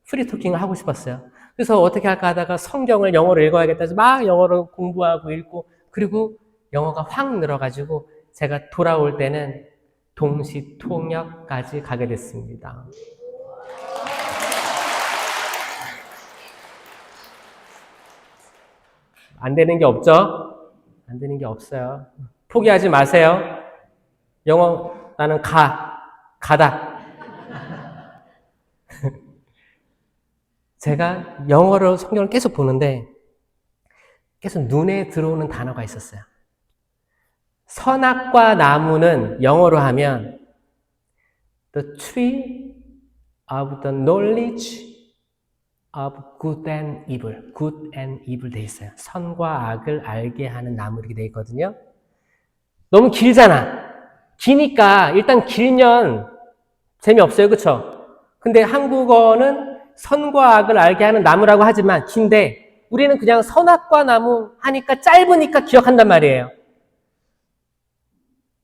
프리토킹을 하고 싶었어요. 그래서 어떻게 할까 하다가 성경을 영어로 읽어야겠다 해서 막 영어로 공부하고 읽고 그리고 영어가 확 늘어가지고 제가 돌아올 때는 동시 통역까지 가게 됐습니다. 안 되는 게 없죠? 안 되는 게 없어요. 포기하지 마세요. 영어 나는 가다. 제가 영어로 성경을 계속 보는데 계속 눈에 들어오는 단어가 있었어요. 선악과 나무는 영어로 하면 The tree of the knowledge of good and evil. good and evil 돼 있어요. 선과 악을 알게 하는 나무 이렇게 돼 있거든요. 너무 길잖아. 기니까 일단 길면 재미없어요. 그쵸? 근데 한국어는 선과 악을 알게 하는 나무라고 하지만 긴데 우리는 그냥 선악과 나무 하니까 짧으니까 기억한단 말이에요.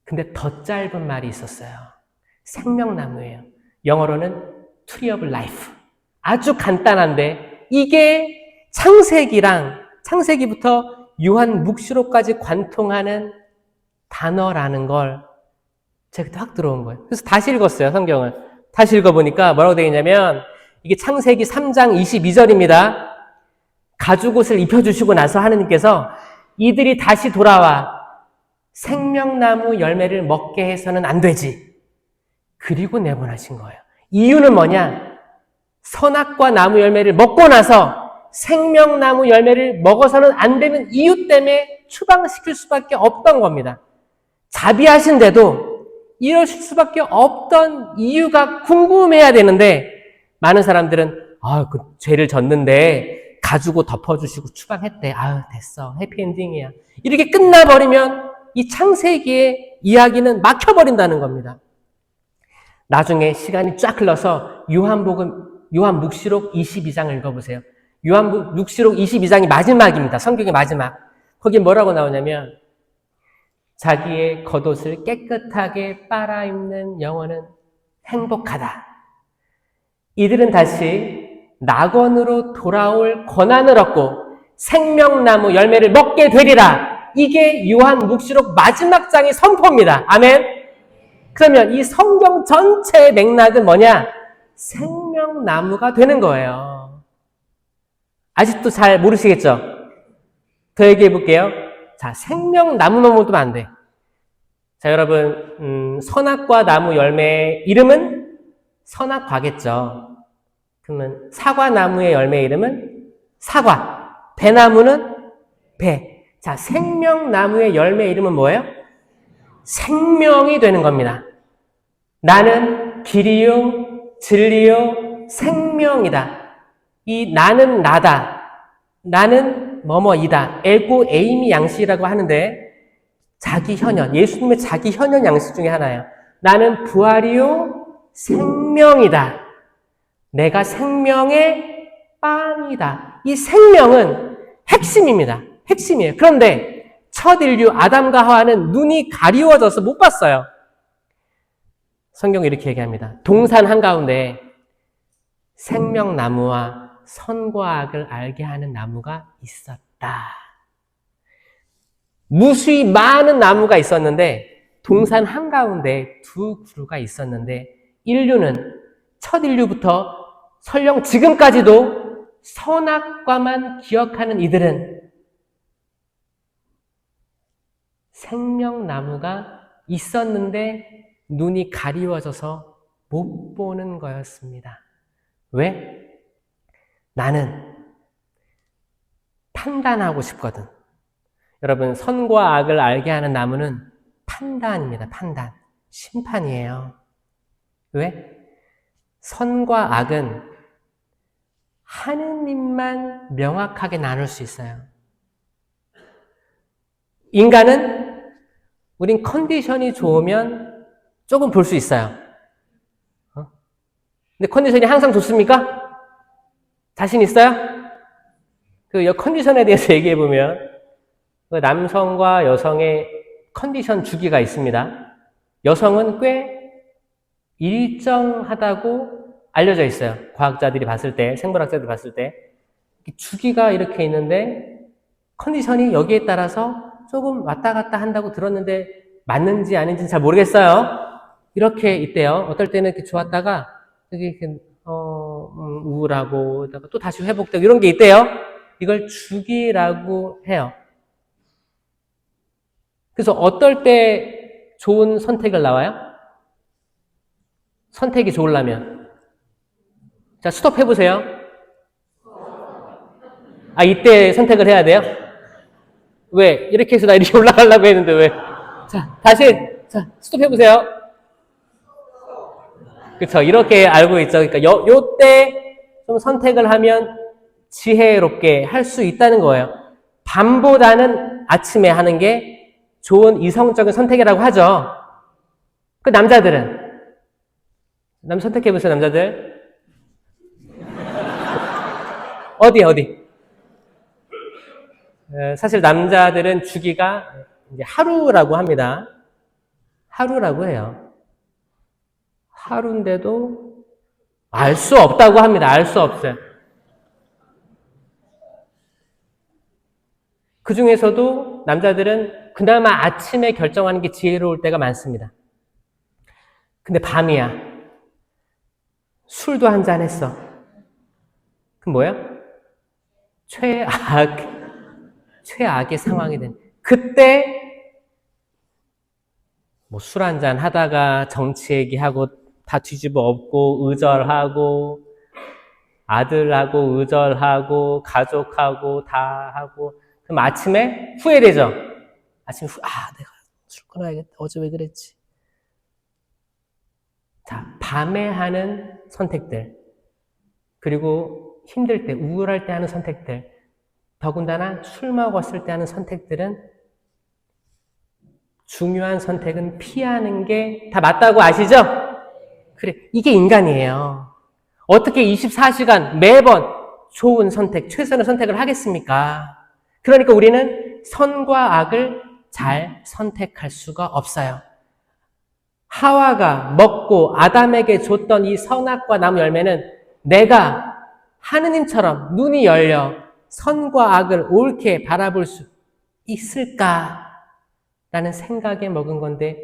근데 더 짧은 말이 있었어요. 생명나무예요. 영어로는 Tree of Life. 아주 간단한데 이게 창세기부터 요한 묵시록까지 관통하는 단어라는 걸 제가 그때 확 들어온 거예요. 그래서 다시 읽었어요, 성경을. 다시 읽어보니까 뭐라고 되어 있냐면 이게 창세기 3장 22절입니다. 가죽옷을 입혀주시고 나서 하느님께서 이들이 다시 돌아와 생명나무 열매를 먹게 해서는 안 되지. 그리고 내보내신 거예요. 이유는 뭐냐? 선악과 나무 열매를 먹고 나서 생명나무 열매를 먹어서는 안 되는 이유 때문에 추방시킬 수밖에 없던 겁니다. 자비하신데도 이러실 수밖에 없던 이유가 궁금해야 되는데 많은 사람들은 그 죄를 졌는데 가지고 덮어주시고 추방했대. 됐어. 해피엔딩이야. 이렇게 끝나버리면 이 창세기의 이야기는 막혀버린다는 겁니다. 나중에 시간이 쫙 흘러서 요한 묵시록 22장을 읽어보세요. 요한 묵시록 22장이 마지막입니다. 성경의 마지막. 거기에 뭐라고 나오냐면 자기의 겉옷을 깨끗하게 빨아입는 영혼은 행복하다. 이들은 다시 낙원으로 돌아올 권한을 얻고 생명나무 열매를 먹게 되리라. 이게 요한 묵시록 마지막 장의 선포입니다. 아멘. 그러면 이 성경 전체의 맥락은 뭐냐? 생명나무가 되는 거예요. 아직도 잘 모르시겠죠? 더 얘기해 볼게요. 자, 생명나무만 보면 안 돼. 자, 여러분, 선악과 나무 열매의 이름은 선악과겠죠. 그러면 사과나무의 열매의 이름은 사과. 배나무는 배. 자, 생명나무의 열매 이름은 뭐예요? 생명이 되는 겁니다. 나는 길이요, 진리요, 생명이다. 이 나는 나다. 나는 뭐뭐이다. 에고 에이미 양식이라고 하는데 자기 현현, 예수님의 자기 현현 양식 중에 하나예요. 나는 부활이요, 생명이다. 내가 생명의 빵이다. 이 생명은 핵심입니다. 핵심이에요. 그런데 첫 인류 아담과 하와는 눈이 가리워져서 못 봤어요. 성경이 이렇게 얘기합니다. 동산 한가운데 생명나무와 선과 악을 알게 하는 나무가 있었다. 무수히 많은 나무가 있었는데 동산 한가운데 두 그루가 있었는데 인류는 첫 인류부터 설령 지금까지도 선악과만 기억하는 이들은 생명나무가 있었는데 눈이 가리워져서 못 보는 거였습니다. 왜? 나는 판단하고 싶거든. 여러분, 선과 악을 알게 하는 나무는 판단입니다. 판단. 심판이에요. 왜? 선과 악은 하느님만 명확하게 나눌 수 있어요. 인간은 우린 컨디션이 좋으면 조금 볼 수 있어요. 근데 컨디션이 항상 좋습니까? 자신 있어요? 그 컨디션에 대해서 얘기해 보면 남성과 여성의 컨디션 주기가 있습니다. 여성은 꽤 일정하다고 알려져 있어요. 과학자들이 봤을 때, 생물학자들이 봤을 때 주기가 이렇게 있는데 컨디션이 여기에 따라서 조금 왔다 갔다 한다고 들었는데 맞는지 아닌지는 잘 모르겠어요. 이렇게 있대요. 어떨 때는 이렇게 좋았다가 이렇게 우울하고 또 다시 회복되고 이런 게 있대요. 이걸 주기라고 해요. 그래서 어떨 때 좋은 선택을 나와요? 선택이 좋으려면 자, 스톱 해보세요. 아, 이때 선택을 해야 돼요? 왜? 이렇게 해서 나 이렇게 올라가려고 했는데 왜? 자, 다시, 자, 스톱 해보세요. 그쵸. 이렇게 알고 있죠. 그러니까 요때 좀 선택을 하면 지혜롭게 할 수 있다는 거예요. 밤보다는 아침에 하는 게 좋은 이성적인 선택이라고 하죠. 그 남자들은? 남 선택해보세요, 남자들. 어디? 사실 남자들은 주기가 이제 하루라고 합니다. 하루라고 해요. 하루인데도 알 수 없다고 합니다. 알 수 없어요. 그 중에서도 남자들은 그나마 아침에 결정하는 게 지혜로울 때가 많습니다. 근데 밤이야. 술도 한잔 했어. 그럼 뭐야? 최악의 상황이 된. 그때 뭐 술 한잔 하다가 정치 얘기하고 다 뒤집어 엎고 의절하고 아들하고 의절하고 가족하고 다 하고 그럼 아침에 후회되죠. 아침에 내가 술 끊어야겠다. 어제 왜 그랬지? 자, 밤에 하는 선택들 그리고 힘들 때 우울할 때 하는 선택들 더군다나 술 먹었을 때 하는 선택들은 중요한 선택은 피하는 게 다 맞다고 아시죠? 그래, 이게 인간이에요. 어떻게 24시간 매번 좋은 선택, 최선의 선택을 하겠습니까? 그러니까 우리는 선과 악을 잘 선택할 수가 없어요. 하와가 먹고 아담에게 줬던 이 선악과 나무 열매는 내가 하느님처럼 눈이 열려 선과 악을 옳게 바라볼 수 있을까? 라는 생각에 먹은 건데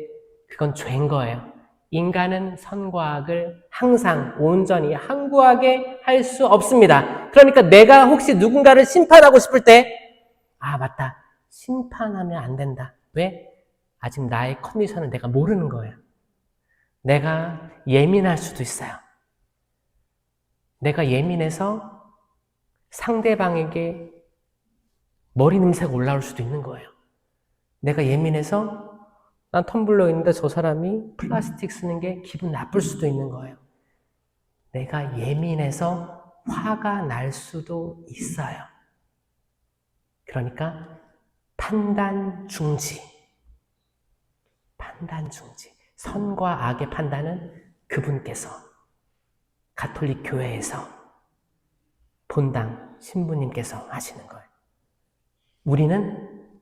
그건 죄인 거예요. 인간은 선과 악을 항상 온전히 항구하게 할 수 없습니다. 그러니까 내가 혹시 누군가를 심판하고 싶을 때 맞다. 심판하면 안 된다. 왜? 아직 나의 컨디션을 내가 모르는 거예요. 내가 예민할 수도 있어요. 내가 예민해서 상대방에게 머리 냄새가 올라올 수도 있는 거예요. 내가 예민해서 난 텀블러 있는데 저 사람이 플라스틱 쓰는 게 기분 나쁠 수도 있는 거예요. 내가 예민해서 화가 날 수도 있어요. 그러니까 판단 중지. 판단 중지. 선과 악의 판단은 그분께서 가톨릭 교회에서 본당 신부님께서 하시는 거예요. 우리는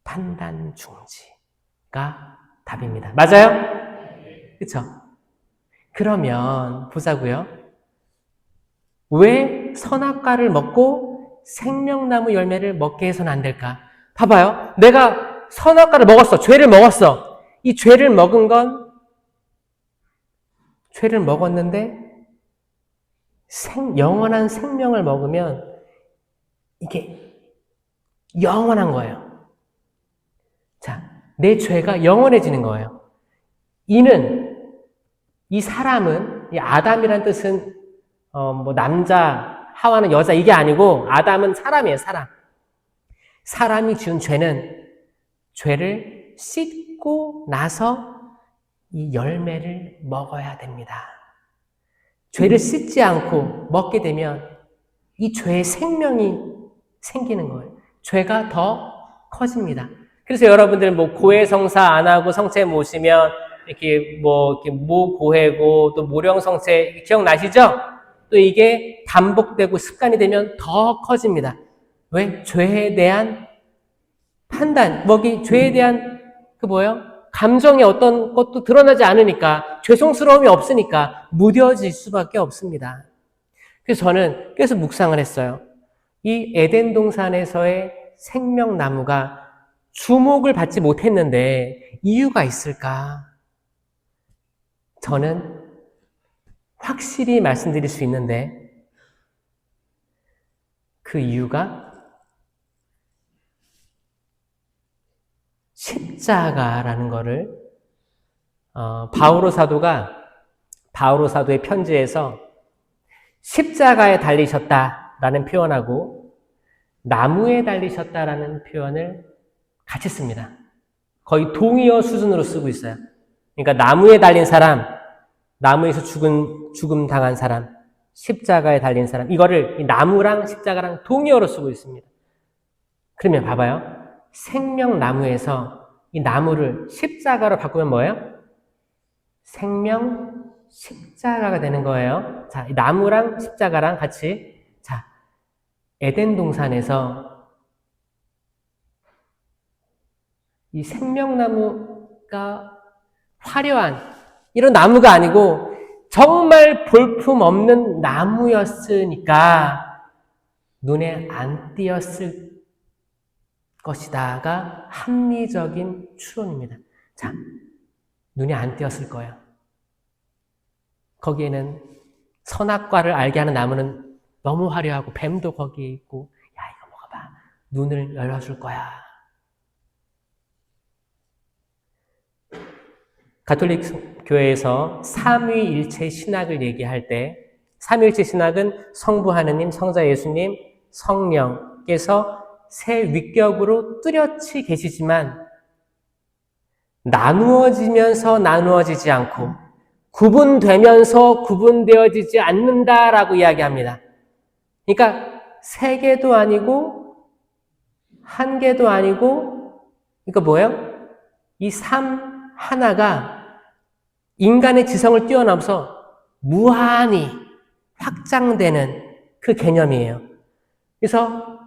판단 중지가 답입니다. 맞아요? 그렇죠? 그러면 보자고요. 왜 선악과를 먹고 생명나무 열매를 먹게 해서는 안 될까? 봐봐요. 내가 선악과를 먹었어. 죄를 먹었어. 이 죄를 먹은 건 죄를 먹었는데 영원한 생명을 먹으면 이게 영원한 거예요. 자, 내 죄가 영원해지는 거예요. 이 사람은, 이 아담이란 뜻은 남자, 하와는 여자 이게 아니고 아담은 사람이에요, 사람. 사람이 지은 죄를 씻고 나서 이 열매를 먹어야 됩니다. 죄를 씻지 않고 먹게 되면 이 죄의 생명이 생기는 거예요. 죄가 더 커집니다. 그래서 여러분들 고해성사 안 하고 성체 모시면 이렇게 모고해고 또 모령성체 기억나시죠? 또 이게 반복되고 습관이 되면 더 커집니다. 왜? 죄에 대한 판단, 죄에 대한 감정의 어떤 것도 드러나지 않으니까, 죄송스러움이 없으니까 무뎌질 수밖에 없습니다. 그래서 저는 묵상을 했어요. 이 에덴 동산에서의 생명나무가 주목을 받지 못했는데 이유가 있을까? 저는 확실히 말씀드릴 수 있는데 그 이유가 십자가라는 거를 바오로 사도의 편지에서 십자가에 달리셨다라는 표현하고 나무에 달리셨다라는 표현을 같이 씁니다. 거의 동의어 수준으로 쓰고 있어요. 그러니까 나무에 달린 사람, 나무에서 죽음 당한 사람, 십자가에 달린 사람, 이거를 이 나무랑 십자가랑 동의어로 쓰고 있습니다. 그러면 봐봐요. 생명나무에서 이 나무를 십자가로 바꾸면 뭐예요? 생명 십자가가 되는 거예요. 자, 이 나무랑 십자가랑 같이. 자, 에덴 동산에서 이 생명나무가 화려한 이런 나무가 아니고 정말 볼품없는 나무였으니까 눈에 안 띄었을 것이다가 합리적인 추론입니다. 자, 눈에 안 띄었을 거예요. 거기에는 선악과를 알게 하는 나무는 너무 화려하고 뱀도 거기에 있고, 야, 이거 먹어봐. 눈을 열어줄 거야. 가톨릭 교회에서 삼위일체 신학을 얘기할 때 삼위일체 신학은 성부 하느님, 성자 예수님, 성령께서 세 위격으로 뚜렷이 계시지만 나누어지면서 나누어지지 않고 구분되면서 구분되어지지 않는다라고 이야기합니다. 그러니까 세 개도 아니고 한 개도 아니고 그러니까 뭐예요? 이 삶 하나가 인간의 지성을 뛰어넘어서 무한히 확장되는 그 개념이에요. 그래서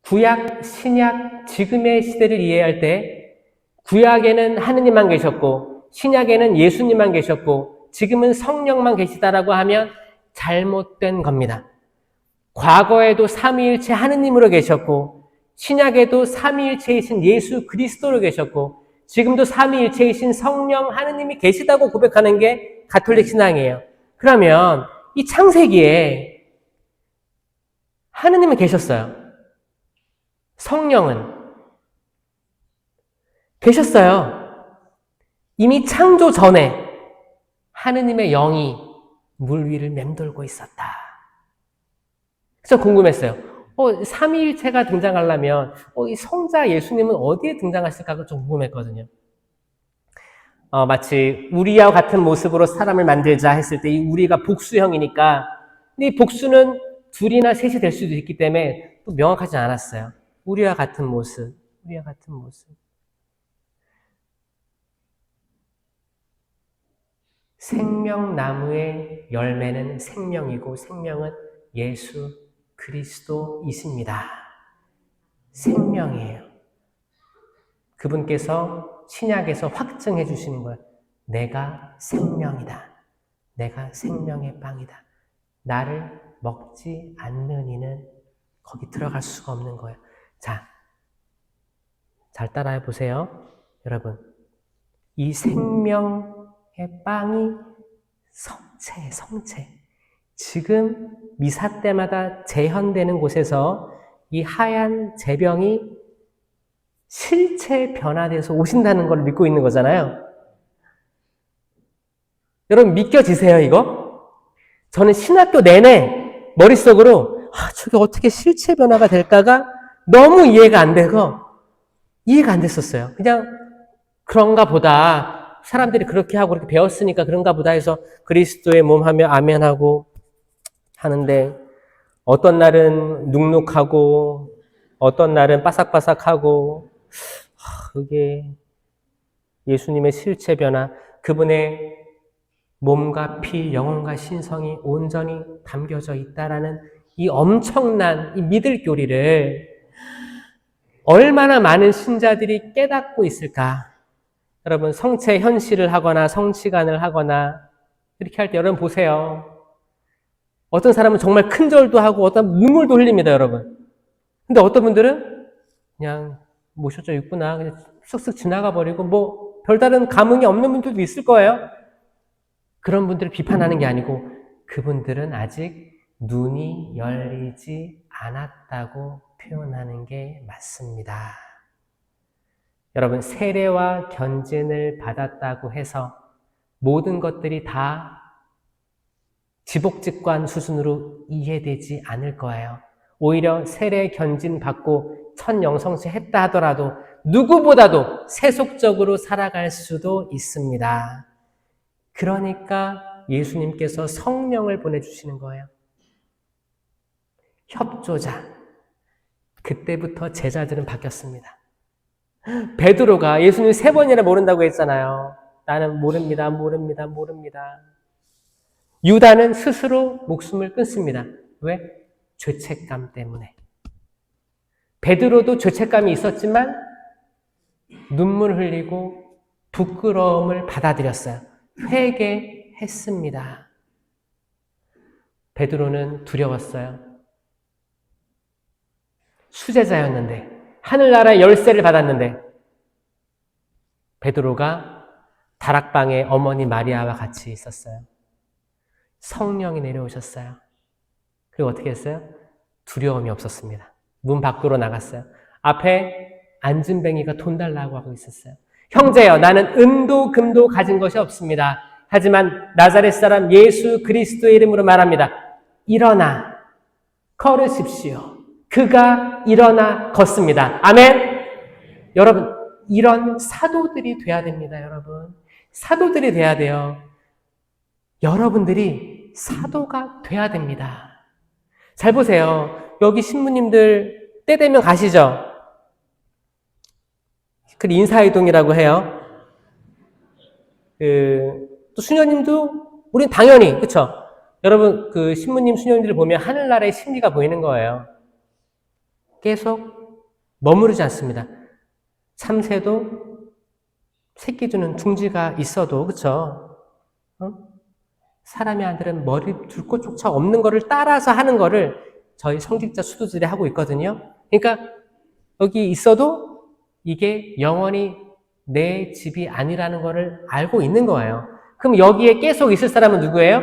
구약, 신약, 지금의 시대를 이해할 때 구약에는 하느님만 계셨고 신약에는 예수님만 계셨고 지금은 성령만 계시다라고 하면 잘못된 겁니다. 과거에도 삼위일체 하느님으로 계셨고 신약에도 삼위일체이신 예수 그리스도로 계셨고 지금도 삼위일체이신 성령 하느님이 계시다고 고백하는 게 가톨릭 신앙이에요. 그러면 이 창세기에 하느님은 계셨어요. 성령은 계셨어요. 이미 창조 전에 하느님의 영이 물 위를 맴돌고 있었다. 그래서 궁금했어요. 삼위일체가 등장하려면 이 성자 예수님은 어디에 등장하실까가 좀 궁금했거든요. 마치 우리와 같은 모습으로 사람을 만들자 했을 때 이 우리가 복수형이니까, 근데 이 복수는 둘이나 셋이 될 수도 있기 때문에 또 명확하지 않았어요. 우리와 같은 모습, 우리와 같은 모습. 생명나무의 열매는 생명이고 생명은 예수 그리스도이십니다. 생명이에요. 그분께서 신약에서 확증해 주시는 거예요. 내가 생명이다. 내가 생명의 빵이다. 나를 먹지 않는 이는 거기 들어갈 수가 없는 거예요. 자, 잘 따라해 보세요. 여러분, 이 생명의 빵이 성체예요, 성체. 지금 미사 때마다 재현되는 곳에서 이 하얀 재병이 실체 변화돼서 오신다는 걸 믿고 있는 거잖아요. 여러분 믿겨지세요, 이거? 저는 신학교 내내 머릿속으로 저게 어떻게 실체 변화가 될까가 너무 이해가 안 되고 이해가 안 됐었어요. 그냥 그런가 보다. 사람들이 그렇게 하고 그렇게 배웠으니까 그런가 보다 해서 그리스도의 몸 하며 아멘하고 하는데, 어떤 날은 눅눅하고 어떤 날은 바삭바삭하고, 그게 예수님의 실체 변화, 그분의 몸과 피, 영혼과 신성이 온전히 담겨져 있다라는 이 엄청난 이 믿을 교리를 얼마나 많은 신자들이 깨닫고 있을까? 여러분, 성체 현실을 하거나 성취관을 하거나 이렇게 할 때 여러분 보세요. 어떤 사람은 정말 큰 절도 하고 어떤 눈물도 흘립니다, 여러분. 근데 어떤 분들은 그냥 모셔져 있구나, 그냥 쓱쓱 지나가 버리고 뭐 별다른 감흥이 없는 분들도 있을 거예요. 그런 분들을 비판하는 게 아니고 그분들은 아직 눈이 열리지 않았다고 표현하는 게 맞습니다. 여러분, 세례와 견진을 받았다고 해서 모든 것들이 다 지복직관 수준으로 이해되지 않을 거예요. 오히려 세례 견진 받고 첫 영성체 했다 하더라도 누구보다도 세속적으로 살아갈 수도 있습니다. 그러니까 예수님께서 성령을 보내주시는 거예요. 협조자. 그때부터 제자들은 바뀌었습니다. 베드로가 예수님 3번이나 모른다고 했잖아요. 나는 모릅니다, 모릅니다, 모릅니다. 유다는 스스로 목숨을 끊습니다. 왜? 죄책감 때문에. 베드로도 죄책감이 있었지만 눈물 흘리고 부끄러움을 받아들였어요. 회개했습니다. 베드로는 두려웠어요. 수제자였는데, 하늘나라의 열쇠를 받았는데, 베드로가 다락방에 어머니 마리아와 같이 있었어요. 성령이 내려오셨어요. 그리고 어떻게 했어요? 두려움이 없었습니다. 문 밖으로 나갔어요. 앞에 안진뱅이가 돈 달라고 하고 있었어요. 형제여, 나는 은도 금도 가진 것이 없습니다. 하지만 나자렛 사람 예수 그리스도의 이름으로 말합니다. 일어나 걸으십시오. 그가 일어나 걷습니다. 아멘. 여러분, 이런 사도들이 돼야 됩니다. 여러분, 사도들이 돼야 돼요. 여러분들이 사도가 돼야 됩니다. 잘 보세요. 여기 신부님들 때 되면 가시죠? 그 인사이동이라고 해요. 또 수녀님도 우린 당연히, 그쵸? 여러분, 그 신부님 수녀님들을 보면 하늘나라의 심리가 보이는 거예요. 계속 머무르지 않습니다. 참새도 새끼 주는 둥지가 있어도, 그쵸? 사람의 아들은 머리 둘 곳조차 없는 거를 따라서 하는 거를 저희 성직자 수도들이 하고 있거든요. 그러니까 여기 있어도 이게 영원히 내 집이 아니라는 거를 알고 있는 거예요. 그럼 여기에 계속 있을 사람은 누구예요?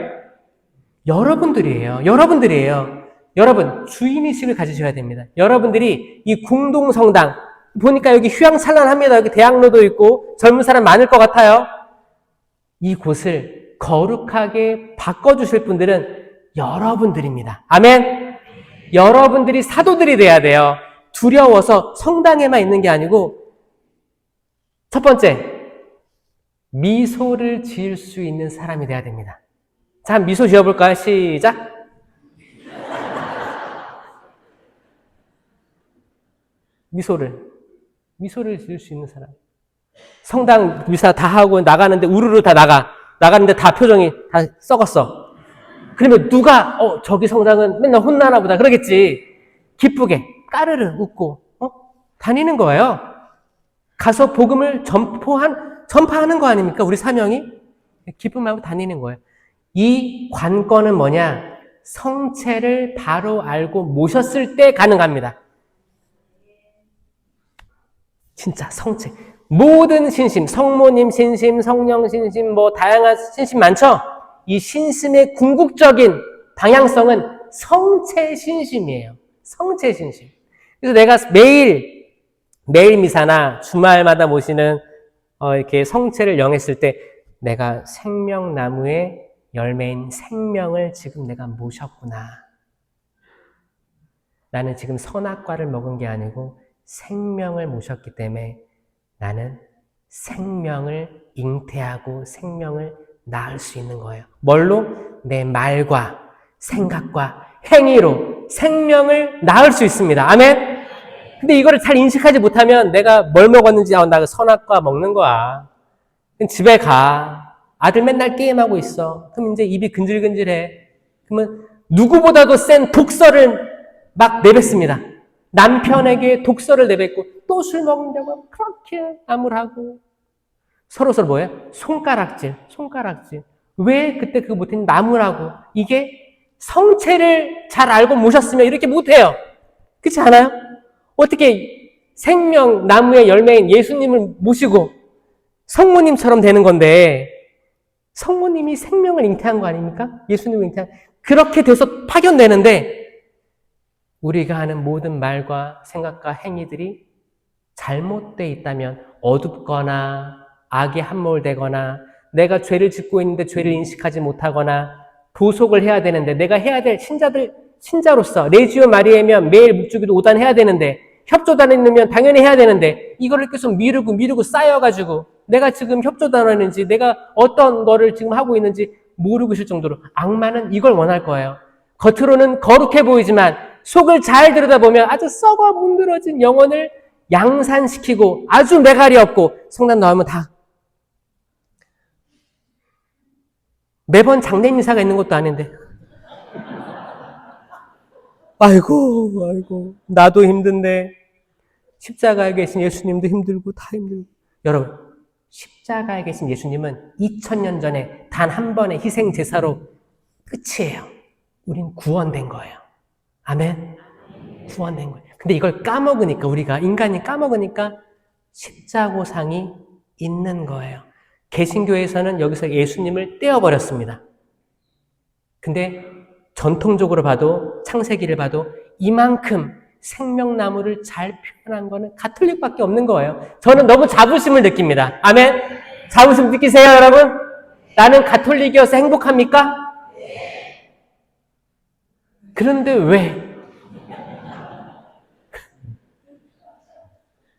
여러분들이에요. 여러분들이에요. 여러분, 주인의식을 가지셔야 됩니다. 여러분들이 이 궁동성당, 보니까 여기 휘황찬란합니다. 여기 대학로도 있고 젊은 사람 많을 것 같아요. 이곳을 거룩하게 바꿔주실 분들은 여러분들입니다. 아멘. 여러분들이 사도들이 돼야 돼요. 두려워서 성당에만 있는 게 아니고, 첫 번째, 미소를 지을 수 있는 사람이 돼야 됩니다. 자, 미소 지어볼까요? 시작. 미소를 지을 수 있는 사람. 성당 미사 다 하고 나가는데 우르르 다 나가는데 다 표정이 다 썩었어. 그러면 누가 저기 성당은 맨날 혼나나 보다 그러겠지. 기쁘게 까르르 웃고 다니는 거예요. 가서 복음을 전파하는 거 아닙니까? 우리 사명이 기쁨하고 다니는 거예요. 이 관건은 뭐냐? 성체를 바로 알고 모셨을 때 가능합니다. 진짜 성체. 모든 신심, 성모님 신심, 성령 신심, 다양한 신심 많죠? 이 신심의 궁극적인 방향성은 성체 신심이에요. 성체 신심. 그래서 내가 매일 미사나 주말마다 모시는 이렇게 성체를 영했을 때 내가 생명나무의 열매인 생명을 지금 내가 모셨구나. 나는 지금 선악과를 먹은 게 아니고 생명을 모셨기 때문에 나는 생명을 잉태하고 생명을 낳을 수 있는 거예요. 뭘로? 내 말과 생각과 행위로 생명을 낳을 수 있습니다. 아멘? 근데 이거를 잘 인식하지 못하면 내가 뭘 먹었는지 나 선악과 먹는 거야. 집에 가. 아들 맨날 게임하고 있어. 그럼 이제 입이 근질근질해. 그러면 누구보다도 센 독서를 막 내뱉습니다. 남편에게 독서를 내뱉고 또 술 먹는다고 그렇게 나무라고 서로 뭐예요? 손가락질. 왜 그때 그거 못했니? 나무라고. 이게 성체를 잘 알고 모셨으면 이렇게 못해요. 그렇지 않아요? 어떻게 생명 나무의 열매인 예수님을 모시고 성모님처럼 되는 건데 성모님이 생명을 잉태한 거 아닙니까? 예수님을 잉태한. 그렇게 돼서 파견되는데 우리가 하는 모든 말과 생각과 행위들이 잘못되어 있다면 어둡거나 악에 함몰되거나 내가 죄를 짓고 있는데 죄를 인식하지 못하거나 도속을 해야 되는데 내가 해야 될 신자로서 레지오 마리아면 매일 묵주기도 5단 해야 되는데 협조단에 넣으면 당연히 해야 되는데 이거를 계속 미루고 쌓여가지고 내가 지금 협조단하는지 내가 어떤 거를 지금 하고 있는지 모르고 있을 정도로 악마는 이걸 원할 거예요. 겉으로는 거룩해 보이지만 속을 잘 들여다보면 아주 썩어 문드러진 영혼을 양산시키고 아주 매갈이 없고 성당 나오면 다 매번 장례미사가 있는 것도 아닌데 아이고 나도 힘든데 십자가에 계신 예수님도 힘들고 다 힘들고 여러분 십자가에 계신 예수님은 2000년 전에 단 한 번의 희생 제사로 끝이에요. 우린 구원된 거예요. 아멘. 구원된 거예요. 근데 이걸 까먹으니까 우리가 인간이 까먹으니까 십자고상이 있는 거예요. 개신교에서는 여기서 예수님을 떼어버렸습니다. 근데 전통적으로 봐도 창세기를 봐도 이만큼 생명나무를 잘 표현한 거는 가톨릭밖에 없는 거예요. 저는 너무 자부심을 느낍니다. 아멘. 자부심 느끼세요, 여러분? 나는 가톨릭이어서 행복합니까? 그런데 왜?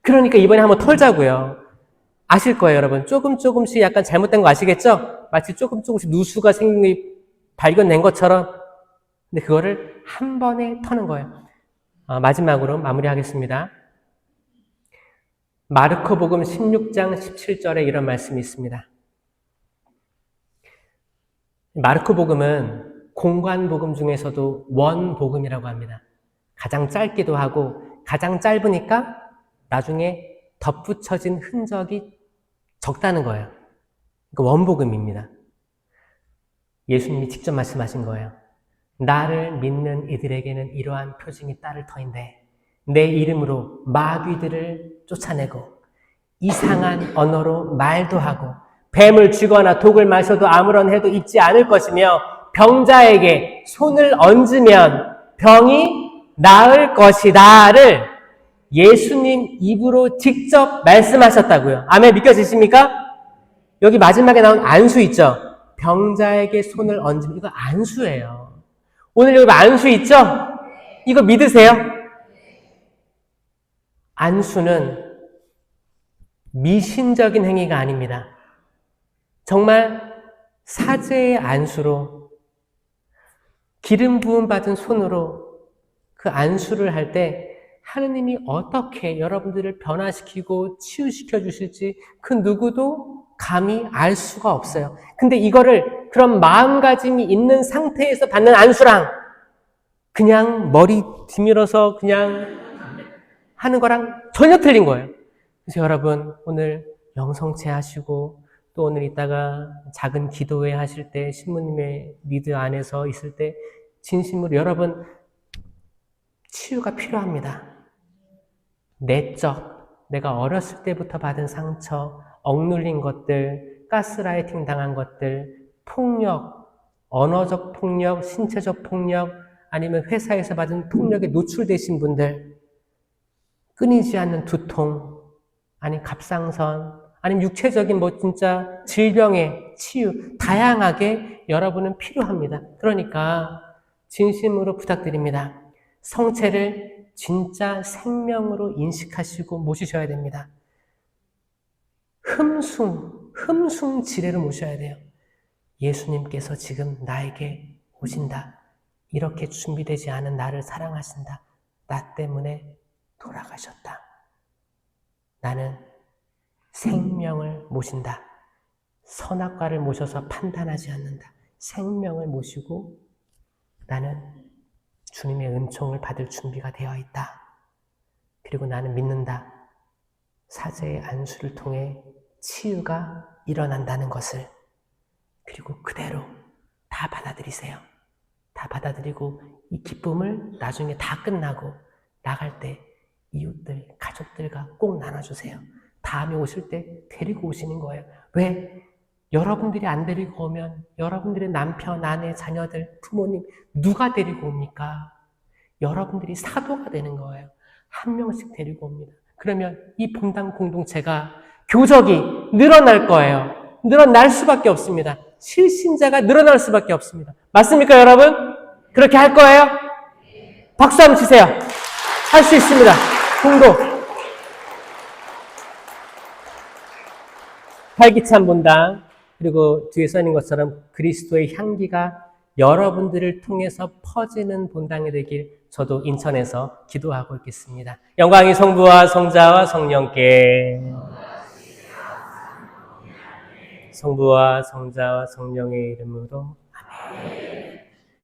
그러니까 이번에 한번 털자고요. 아실 거예요, 여러분. 조금씩 약간 잘못된 거 아시겠죠? 마치 조금씩 누수가 생긴 게 발견된 것처럼. 근데 그거를 한 번에 터는 거예요. 마지막으로 마무리하겠습니다. 마르코복음 16장 17절에 이런 말씀이 있습니다. 마르코복음은 공관복음 중에서도 원복음이라고 합니다. 가장 짧기도 하고 가장 짧으니까 나중에 덧붙여진 흔적이 적다는 거예요. 그러니까 원복음입니다. 예수님이 직접 말씀하신 거예요. 나를 믿는 이들에게는 이러한 표징이 따를 터인데 내 이름으로 마귀들을 쫓아내고 이상한 언어로 말도 하고 뱀을 쥐거나 독을 마셔도 아무런 해도 잊지 않을 것이며 병자에게 손을 얹으면 병이 나을 것이다를 예수님 입으로 직접 말씀하셨다고요. 아멘. 믿겨지십니까? 여기 마지막에 나온 안수 있죠? 병자에게 손을 얹으면 이거 안수예요. 오늘 여기 안수 있죠? 이거 믿으세요? 안수는 미신적인 행위가 아닙니다. 정말 사제의 안수로 기름 부음 받은 손으로 그 안수를 할 때 하느님이 어떻게 여러분들을 변화시키고 치유시켜 주실지 그 누구도 감히 알 수가 없어요. 근데 이거를 그런 마음가짐이 있는 상태에서 받는 안수랑 그냥 머리 뒤밀어서 그냥 하는 거랑 전혀 틀린 거예요. 그래서 여러분 오늘 영성체 하시고 또 오늘 이따가 작은 기도회 하실 때 신부님의 리드 안에서 있을 때 진심으로 여러분 치유가 필요합니다. 내적, 내가 어렸을 때부터 받은 상처, 억눌린 것들, 가스라이팅 당한 것들, 폭력, 언어적 폭력, 신체적 폭력, 아니면 회사에서 받은 폭력에 노출되신 분들, 끊이지 않는 두통, 아니 갑상선, 아니면 육체적인 진짜 질병의 치유, 다양하게 여러분은 필요합니다. 그러니까 진심으로 부탁드립니다. 성체를 진짜 생명으로 인식하시고 모시셔야 됩니다. 흠숭 지레로 모셔야 돼요. 예수님께서 지금 나에게 오신다. 이렇게 준비되지 않은 나를 사랑하신다. 나 때문에 돌아가셨다. 나는 생명을 모신다. 선악과를 모셔서 판단하지 않는다. 생명을 모시고 나는 주님의 은총을 받을 준비가 되어 있다. 그리고 나는 믿는다. 사제의 안수를 통해 치유가 일어난다는 것을. 그리고 그대로 다 받아들이세요. 다 받아들이고 이 기쁨을 나중에 다 끝나고 나갈 때 이웃들, 가족들과 꼭 나눠주세요. 다음에 오실 때 데리고 오시는 거예요. 왜? 여러분들이 안 데리고 오면 여러분들의 남편, 아내, 자녀들, 부모님 누가 데리고 옵니까? 여러분들이 사도가 되는 거예요. 한 명씩 데리고 옵니다. 그러면 이 본당 공동체가 교적이 늘어날 거예요. 늘어날 수밖에 없습니다. 실신자가 늘어날 수밖에 없습니다. 맞습니까, 여러분? 그렇게 할 거예요? 박수 한번 치세요. 할 수 있습니다. 공동. 활기찬 본당, 그리고 뒤에 써 있는 것처럼 그리스도의 향기가 여러분들을 통해서 퍼지는 본당이 되길 저도 인천에서 기도하고 있겠습니다. 영광이 성부와 성자와 성령께, 성부와 성자와 성령의 이름으로 아멘.